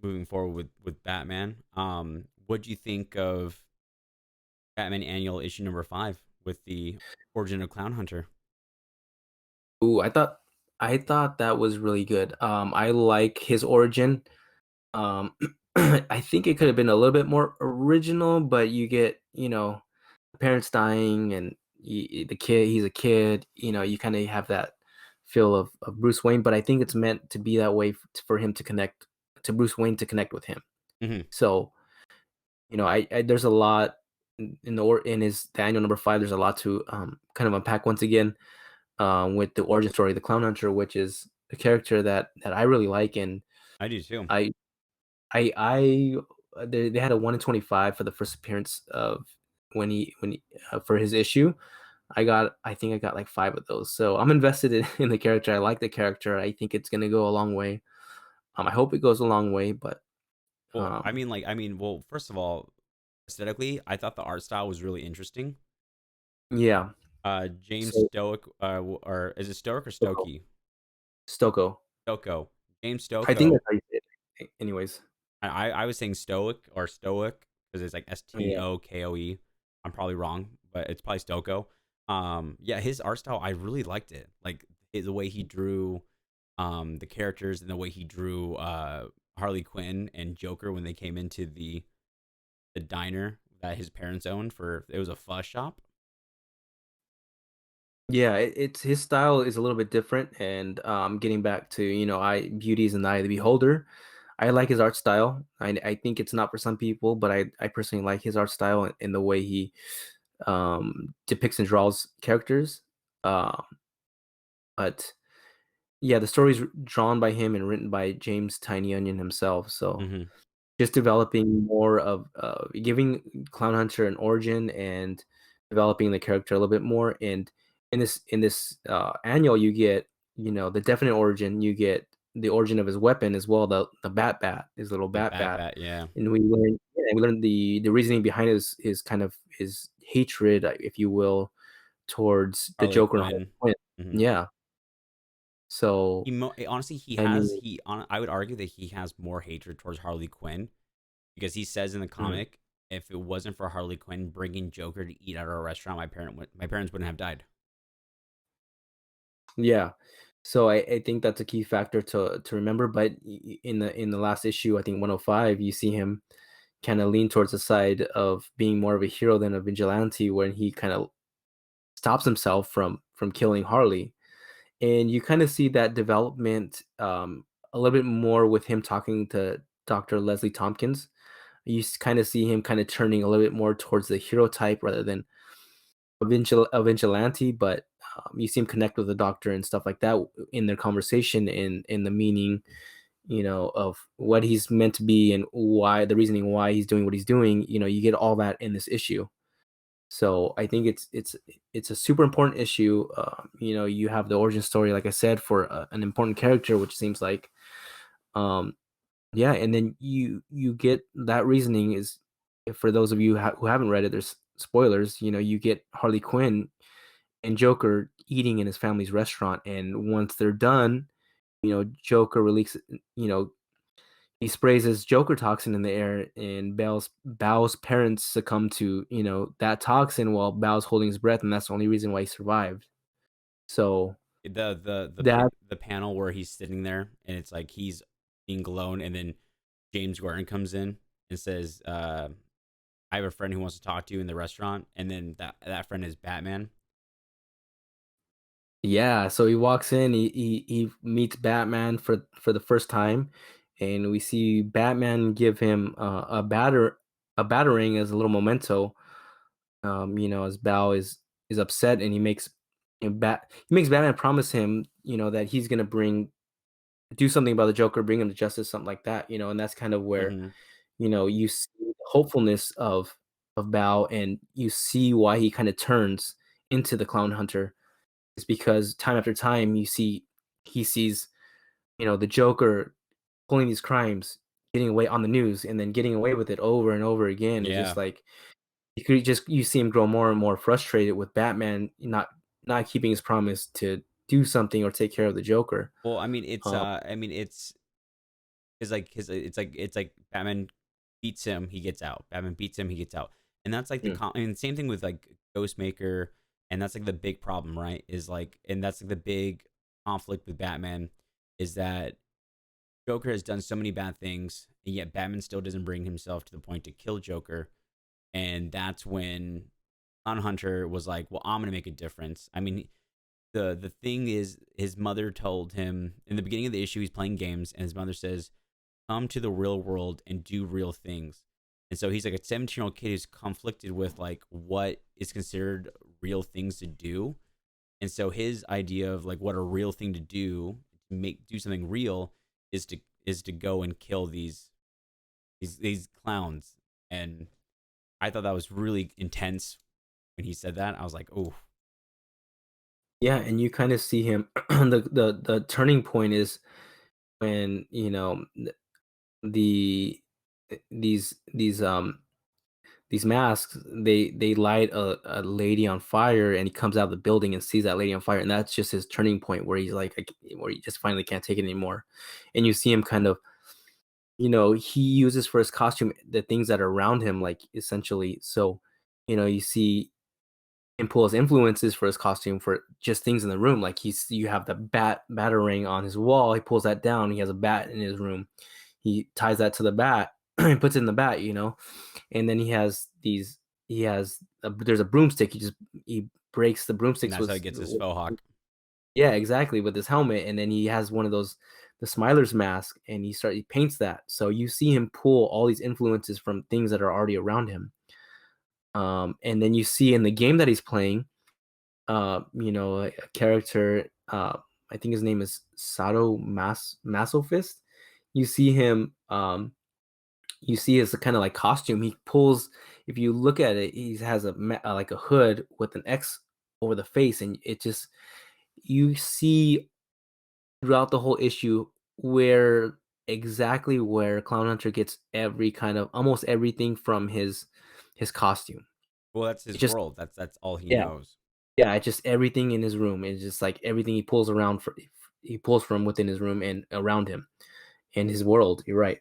moving forward with Batman, what do you think of Batman Annual issue number 5 with the origin of Clown Hunter? Ooh, I thought that was really good. I like his origin. I think it could have been a little bit more original, but you get, parents dying, and the kid, he's a kid, you kind of have that feel of Bruce Wayne, but I think it's meant to be that way for him to connect to Bruce Wayne to connect with him. Mm-hmm. So, I there's a lot in his the annual number 5. There's a lot to kind of unpack once again, with the origin story, the Clown Hunter, which is a character that I really like, and I do too. I I they had a 1 in 25 for the first appearance of for his issue. I think I got like 5 of those. So I'm invested in the character. I like the character. I think it's gonna go a long way. I hope it goes a long way, but Well, um well, first of all, aesthetically, I thought the art style was really interesting. yeah. James So Stoic, or is it Stoic or Stoko. Stokey? Stoko. Stoko. James I think Stoko. that's how you say it. Anyways. I was saying Stoic or Stoic because it's like Yeah. Stokoe. I'm probably wrong, but it's probably Stoko. Yeah, his art style, I really liked it. Like the way he drew the characters, and the way he drew Harley Quinn and Joker when they came into the diner that his parents owned. For it was a fuzz shop. Yeah, it's his style is a little bit different, and getting back to, I beauty is in the eye of the beholder. I like his art style. I think it's not for some people, but I personally like his art style and the way he depicts and draws characters. Um, but yeah, the story's drawn by him and written by James Tiny Onion himself. So Mm-hmm. just developing more of giving Clown Hunter an origin and developing the character a little bit more. And in this annual, you get, the definite origin. You get the origin of his weapon as well, the his little The bat Bat bat, Bat, yeah. and we learn the reasoning behind his kind of his hatred, if you will, towards the Harley Joker and Harley Quinn. Quinn. Mm-hmm. Yeah. So Honestly, I mean, I would argue that he has more hatred towards Harley Quinn, because he says in the mm, comic, if it wasn't for Harley Quinn bringing Joker to eat at our restaurant, my parents wouldn't have died. yeah. So I think that's a key factor to remember. But in the last issue, I think 105, you see him. kind of lean towards the side of being more of a hero than a vigilante, when he kind of stops himself from killing Harley. And you kind of see that development a little bit more with him talking to Dr. Leslie Tompkins. You kind of see him kind of turning a little bit more towards the hero type rather than a vigilante, but you see him connect with the doctor and stuff like that in their conversation, in the meaning, of what he's meant to be and why the reasoning why he's doing what he's doing. You get all that in this issue. So I think it's a super important issue. You have the origin story, like I said, for an important character, which seems like, um, yeah, and then you get that reasoning is, for those of you who haven't read it, there's spoilers. You get Harley Quinn and Joker eating in his family's restaurant, and once they're done, Joker releases, he sprays his Joker toxin in the air, and Bao's parents succumb to that toxin while Bao's holding his breath, and that's the only reason why he survived. So that The panel where he's sitting there and it's like he's being glown, and then James Gordon comes in and says, "I have a friend who wants to talk to you in the restaurant," and then that friend is Batman. Yeah, so he walks in, he meets Batman for the first time, and we see Batman give him a battering as a little memento. As Bao is upset, and he makes Batman promise him, that he's gonna do something about the Joker, bring him to justice, something like that. And that's kind of where Mm-hmm. you see the hopefulness of Bao, and you see why he kind of turns into the Clown Hunter. Is because time after time he sees, the Joker pulling these crimes, getting away on the news, and then getting away with it over and over again. It's just Yeah. like you see him grow more and more frustrated with Batman not keeping his promise to do something or take care of the Joker. Well, Um, it's like it's like Batman beats him, he gets out. Batman beats him, he gets out. And that's like mm, same thing with like Ghostmaker, and that's like the big problem, right? Is like, and that's like the big conflict with Batman, is that Joker has done so many bad things, and yet Batman still doesn't bring himself to the point to kill Joker. And that's when Clown Hunter was like, "Well, I'm gonna make a difference." The thing is, his mother told him in the beginning of the issue, he's playing games, and his mother says, "Come to the real world and do real things." And so he's like a 17-year-old kid who's conflicted with like what is considered real things to do. And so his idea of like what a real thing to do something real, is to go and kill these clowns. And I thought that was really intense when he said that. I was like, "Oh, yeah, and you kind of see him. The turning point is when the these masks, they light a lady on fire, and he comes out of the building and sees that lady on fire, and that's just his turning point where he's like, where he just finally can't take it anymore. And you see him kind of, he uses for his costume the things that are around him, like, essentially. So you see him pull his influences for his costume for just things in the room, like you have the battering on his wall, he pulls that down, he has a bat in his room, he ties that to the bat and puts it in the bat. And then there's a broomstick. He breaks the and broomsticks that's how he with, gets his faux hawk." yeah, exactly, with his helmet. And then he has one of those, the Smiler's mask, and he paints that. So you see him pull all these influences from things that are already around him. And then you see in the game that he's playing, a character, I think his name is Sato Masophist. You see him, you see his kind of like costume. He pulls, if you look at it, he has like a hood with an X over the face, and it just, you see throughout the whole issue where exactly where Clown Hunter gets every kind of, almost everything from his costume. Well, that's It his just, world. That's all he yeah, knows. yeah, it's just everything in his room. It's just like everything he pulls from within his room and around him in his world. You're right.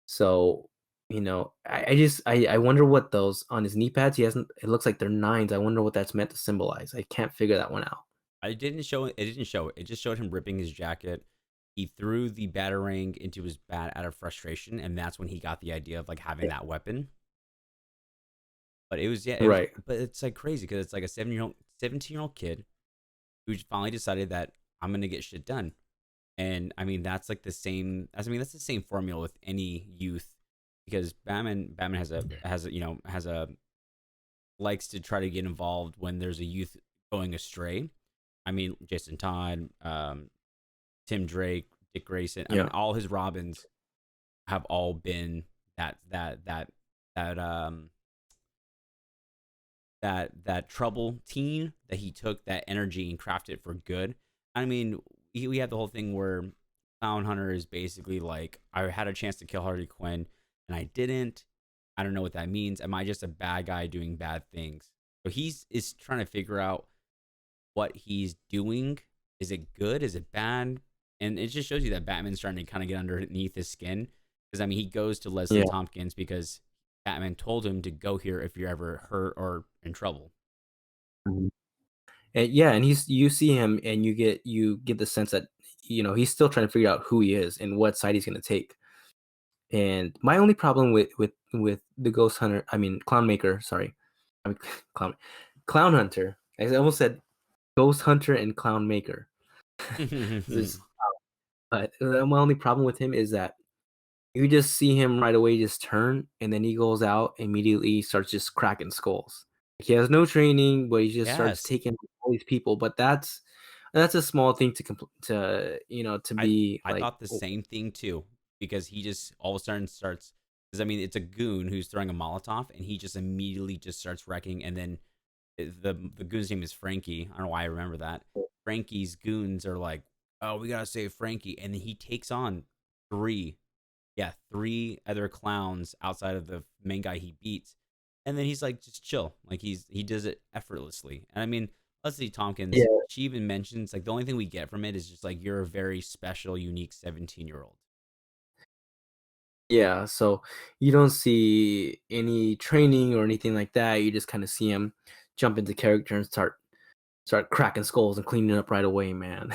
So, I wonder what those on his knee pads, he hasn't, it looks like they're nines. I wonder what that's meant to symbolize. I can't figure that one out. I didn't show it. It didn't show it. It just showed him ripping his jacket. He threw the batarang into his bat out of frustration, and that's when he got the idea of like having Yeah. that weapon. But it was, yeah, it was, Right. but it's like crazy because it's like a 17-year old kid who finally decided that I'm gonna get shit done. And I mean, that's like the same. I mean, that's the same formula with any youth, because Batman has a has a likes to try to get involved when there's a youth going astray. I mean, Jason Todd, Tim Drake, Dick Grayson. I mean, Yeah. all his Robins have all been that that trouble teen that he took that energy and crafted it for good. I mean, we had the whole thing where Clown Hunter is basically like, I had a chance to kill Harley Quinn and I didn't. I don't know what that means. Am I just a bad guy doing bad things? So he's is trying to figure out what he's doing. Is it good? Is it bad? And it just shows you that Batman's trying to kind of get underneath his skin. Because I mean, he goes to Leslie Yeah. Tompkins because Batman told him to go here if you're ever hurt or in trouble. Mhm. And yeah, and you see him and you get the sense that he's still trying to figure out who he is and what side he's going to take. And my only problem with the Ghost Hunter, I mean Clown Maker, sorry, I mean Clown Hunter. I almost said Ghost Hunter and Clown Maker. This- but my only problem with him is that you just see him right away just turn, and then he goes out immediately starts just cracking skulls. He has no training, but he just starts Yes, taking all these people. But that's a small thing to I be I like. thought the same thing too, because he just all of a sudden starts, because I mean, it's a goon who's throwing a Molotov and he just immediately just starts wrecking, and then the goon's name is Frankie. I don't know why I remember that. Frankie's goons are like, oh, we gotta save Frankie, and then he takes on three, yeah, three other clowns outside of the main guy he beats, and then he's like, just chill, like he does it effortlessly. And I mean, Leslie Tompkins, Yeah, she even mentions like the only thing we get from it is just like, you're a very special, unique 17-year-old. yeah. So you don't see any training or anything like that. You just kind of see him jump into character and start cracking skulls and cleaning up right away, man.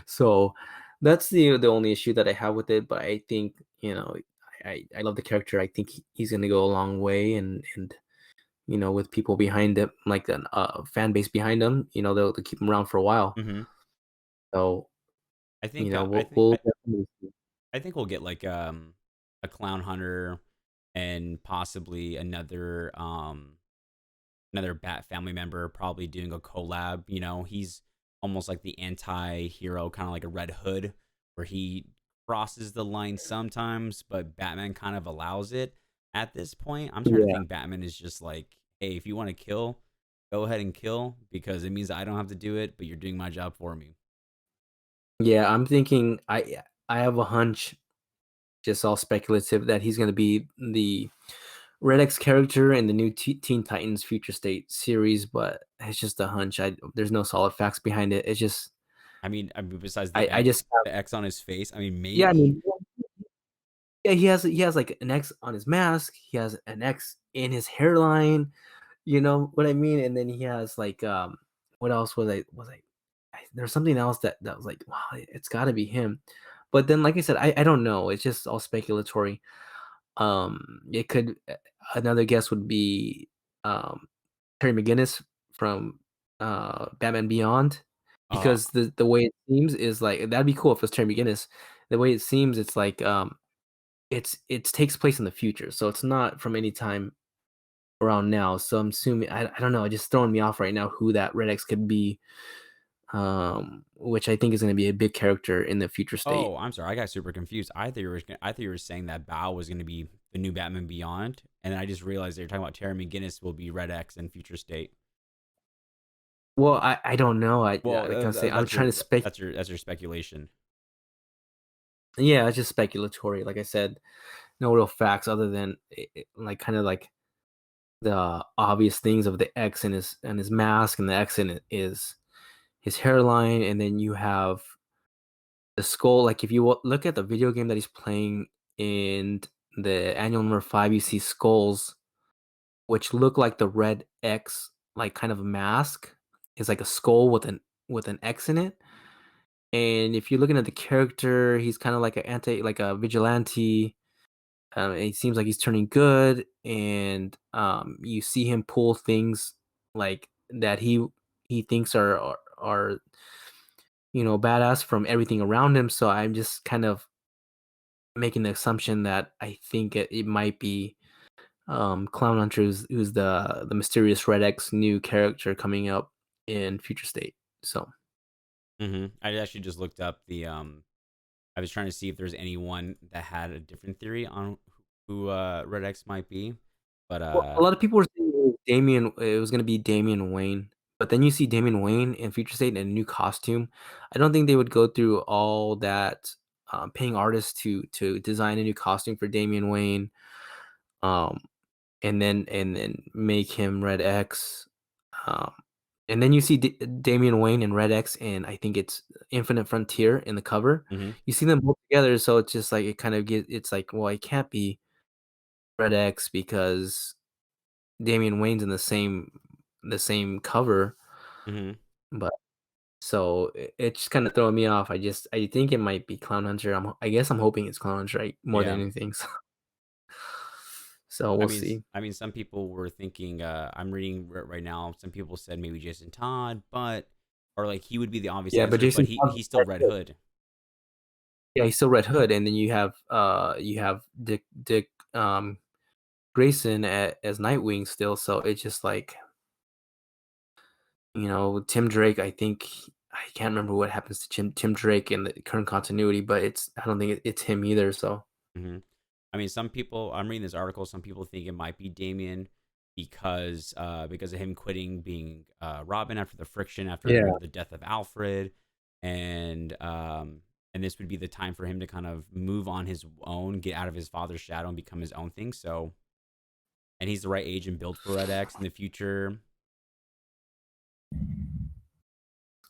So that's the only issue that I have with it. But I think I love the character. I think he's gonna go a long way, and with people behind him, like an fan base behind him, they'll keep him around for a while. Mm-hmm. So I think we'll definitely see. I think we'll get like a clown hunter and possibly another Bat family member probably doing a collab. You know, he's almost like the anti-hero, kind of like a Red Hood, where he crosses the line sometimes, but Batman kind of allows it. At this point, I'm starting to Yeah, think Batman is just like, hey, if you want to kill, go ahead and kill, because it means I don't have to do it, but you're doing my job for me. yeah. I'm thinking I have a hunch, just all speculative, that he's gonna be the Red X character in the new Teen Titans Future State series, but it's just a hunch. There's no solid facts behind it. It's just I mean, besides I just have, The X on his face. I mean, yeah. I maybe. mean, yeah, he has like an X on his mask. He has an X in his hairline. You know what I mean? And then he has like what else there's something else that was like, wow, it's got to be him. But then, like I said, I don't know. It's just all speculatory. It could Another guess would be um Terry McGinnis from Batman Beyond, Uh, because the way it seems is like that'd be cool if it's Terry McGinnis. The way it seems, it's like it takes place in the future, so it's not from any time around now. So I'm assuming I don't know, it's just throwing me off right now who that Red X could be, which I think is going to be a big character in the future state. oh, I'm sorry. I got super confused. I thought you were saying that Bao was going to be the new Batman Beyond, and then I just realized that you're talking about Terry McGinnis will be Red X in Future State. Well, I don't know. Well, Like I say, I'm trying to spec. that's your speculation. Yeah, it's just speculatory. Like I said, no real facts other than like kind of like the obvious things of the X and his mask, and the X in it is his hairline, and then you have the skull. Like if you look at the video game that he's playing in the annual number 5, you see skulls which look like the red X, like kind of a mask is like a skull with an X in it. And if you're looking at the character, he's kind of like like a vigilante. And it seems like he's turning good, and you see him pull things like that he thinks are badass from everything around him. So I'm just kind of making the assumption that I think it might be Clown Hunter, who's the mysterious Red X new character coming up in Future State. So I actually just looked up the I was trying to see if there's anyone that had a different theory on who Red X might be, but well, a lot of people were saying it was going to be Damian Wayne, but then you see Damian Wayne in Future State in a new costume. I don't think they would go through all that, paying artists to design a new costume for Damian Wayne, um, and then make him Red X. Um, and then you see Damian Wayne and Red X, and I think it's Infinite Frontier in the cover. hmm You see them both together, so it's just like it kind of it's like, well, it can't be Red X because Damian Wayne's in the same cover. hmm But so it's just kind of throwing me off. I think it might be Clown Hunter. I guess I'm hoping it's Clown Hunter, right, more than yeah. anything. So we'll see. I mean, some people were thinking. I'm reading right now. Some people said maybe Jason Todd, but or like he would be the obvious Yeah, but answer, but Jason he Todd's he's still Red Red Hood. Hood. Yeah, he's still Red Hood, and then you have Dick Grayson as Nightwing still. So it's just like, Tim Drake. I can't remember what happens to Tim Drake in the current continuity, but I don't think it's him either. So hmm I mean, some people. I'm reading this article. Some people think it might be Damien because of him quitting being Robin after the friction after yeah, the death of Alfred, and um and this would be the time for him to kind of move on his own, get out of his father's shadow, and become his own thing. So, and he's the right age and build for Red X in the future.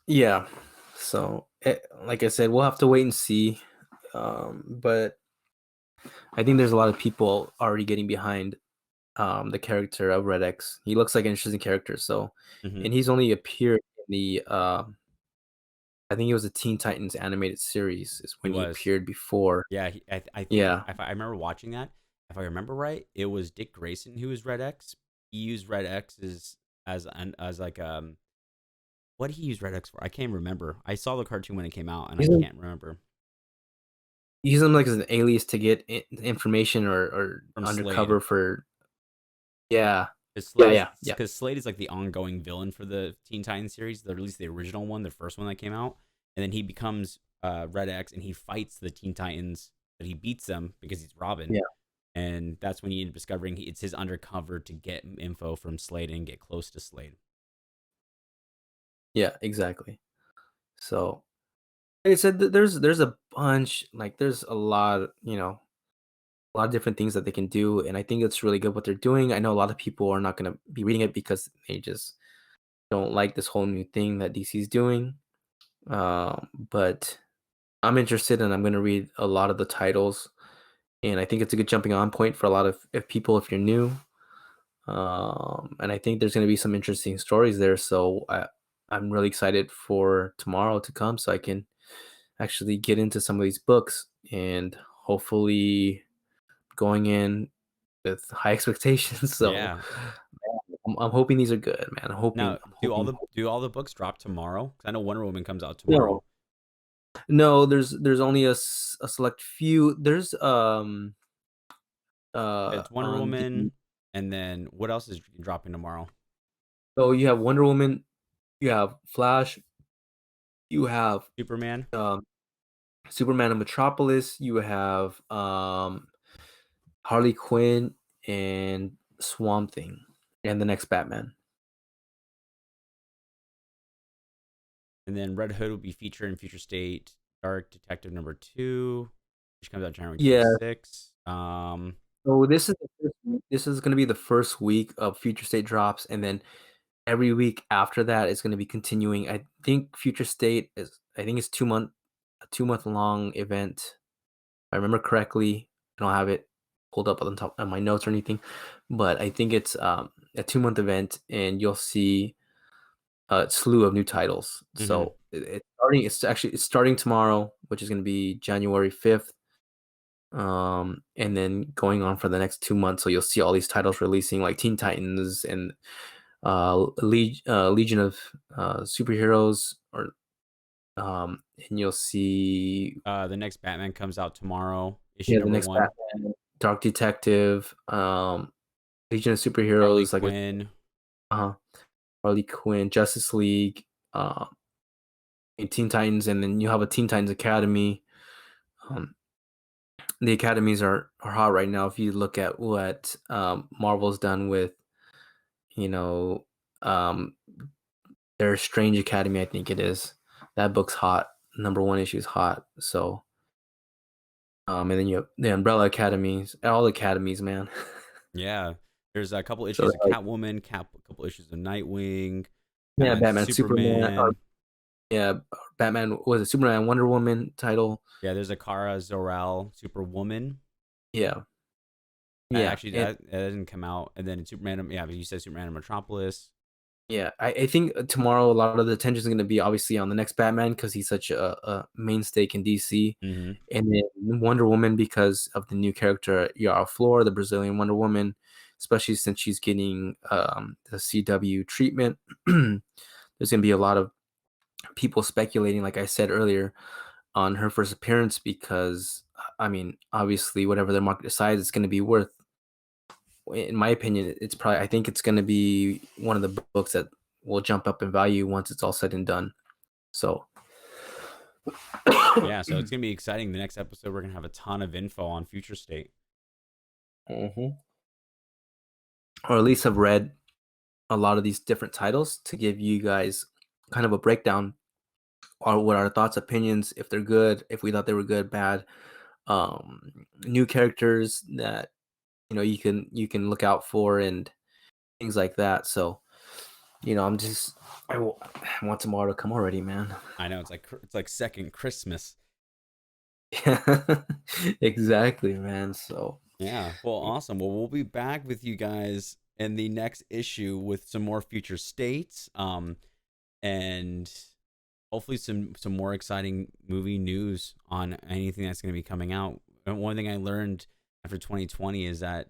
yeah. So like I said, we'll have to wait and see. But I think there's a lot of people already getting behind the character of Red X. He looks like an interesting character. So, hmm and he's only appeared in the I think it was the Teen Titans animated series is He when he was. appeared before. Yeah, I think Yeah. if I remember watching that, if I remember right, it was Dick Grayson who was Red X. He used Red X as like what did he use Red X for? I can't remember. I saw the cartoon when it came out, and I He's in, can't remember. he's in like as an alias to get information or From Slade. undercover for. Yeah. Because Yeah, Slade is yeah, yeah. because Slade is like the ongoing villain for the Teen Titans series, at least the original one, the first one that came out, and then he becomes Red X and he fights the Teen Titans, but he beats them because he's Robin, Yeah. and that's when you end up discovering it's his undercover to get info from Slade and get close to Slade. Yeah, exactly. So, like I said, there's a bunch, like there's a lot of different things that they can do, and I think it's really good what they're doing. I know a lot of people are not going to be reading it because they just don't like this whole new thing that DC's doing. But I'm interested, and I'm going to read a lot of the titles, and I think it's a good jumping on point for a lot of if people if you're new. And I think there's going to be some interesting stories there. So I'm really excited for tomorrow to come, so I can actually get into some of these books and hopefully going in with high expectations. So Yeah. I'm hoping these are good, man. Now, I'm hoping. do all the books drop tomorrow? 'Cause I know Wonder Woman comes out No, tomorrow. no. There's only a select few. There's It's Wonder on the Woman, and then what else is dropping tomorrow? so you have Wonder Woman, you have Flash, you have Superman, um Superman and Metropolis, you have Harley Quinn and Swamp Thing, and the next Batman. and then Red Hood will be featured in Future State Dark Detective #2, which comes out January Yeah. 26th. So this is going to be the first week of Future State drops, and then every week after that is going to be continuing. I think Future State is. I think it's 2 month, a 2 month long event. If I remember correctly. I don't have it pulled up on the top of my notes or anything, but I think it's a 2 month event, and you'll see a slew of new titles. hmm So It's starting tomorrow, which is going to be January 5th. And then going on for the next 2 months. So you'll see all these titles releasing, like Teen Titans and Legion of Superheroes, or and you'll see The next Batman comes out tomorrow, issue yeah the number next one. Batman, Dark Detective, Legion of Harley Superheroes, like Quinn. uh, Harley Quinn, Justice League, and Teen Titans, and then you have a Teen Titans Academy. Um, the academies are hot right now. If you look at what Marvel's done with, you know, um, their Strange Academy, I think it is. That book's hot. Number one issue is hot. So, and then you have the Umbrella Academies, all the academies, man. Yeah, there's a couple So issues of they're like, Catwoman, a couple issues of Nightwing, yeah, Batman, Batman, Superman, or Superman. yeah, Batman, was it Superman, Wonder Woman title? Yeah, there's a Kara Zor-El Superwoman. Yeah, yeah, Actually, and that doesn't come out. And then Superman. Yeah, but you said Superman in Metropolis. yeah, I think tomorrow a lot of the attention is going to be obviously on the next Batman because he's such a mainstay in DC, Mm-hmm. and then Wonder Woman because of the new character Yara Flor, the Brazilian Wonder Woman, especially since she's getting the CW treatment. There's going to be a lot of people speculating, like I said earlier, on her first appearance because, I mean, obviously, whatever the market decides, it's going to be worth. In my opinion, it's probably. I think it's going to be one of the books that will jump up in value once it's all said and done. So, Yeah, so it's gonna be exciting. The next episode, we're gonna have a ton of info on Future State. Mhm. Or at least have read a lot of these different titles to give you guys kind of a breakdown or what our thoughts, opinions, if they're good, if we thought they were good, bad, new characters that you can look out for and things like that. So, I'm just I want tomorrow to come already, man. I know it's like second Christmas. Yeah, exactly, man. So, Yeah. Well, awesome. Well, we'll be back with you guys in the next issue with some more Future States. And hopefully some more exciting movie news on anything that's going to be coming out. And one thing I learned after 2020 is that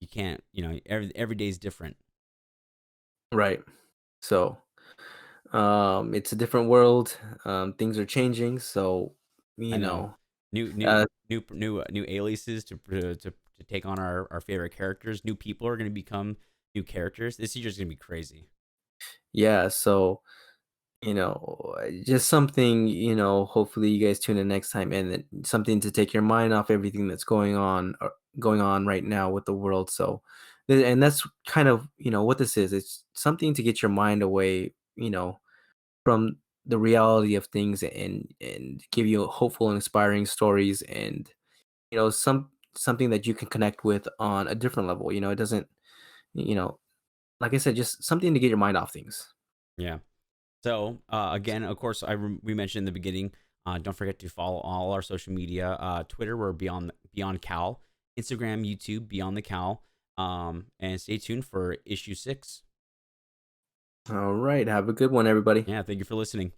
you can't, every day is different. right. So, it's a different world. Things are changing. So, I you know know, new uh, new aliases to take on our favorite characters. New people are going to become new characters. This year's going to be crazy. yeah. So, just something, hopefully you guys tune in next time, and something to take your mind off everything that's going on right now with the world. So, and that's kind of, what this is. It's something to get your mind away, from the reality of things, and give you hopeful and inspiring stories, and, something that you can connect with on a different level. It doesn't, you know, like I said, just something to get your mind off things. Yeah. So again, of course, we mentioned in the beginning. Don't forget to follow all our social media. Twitter, we're Beyond Cowl. Instagram, YouTube, Beyond the Cowl. And stay tuned for issue 6. All right. Have a good one, everybody. Yeah, thank you for listening.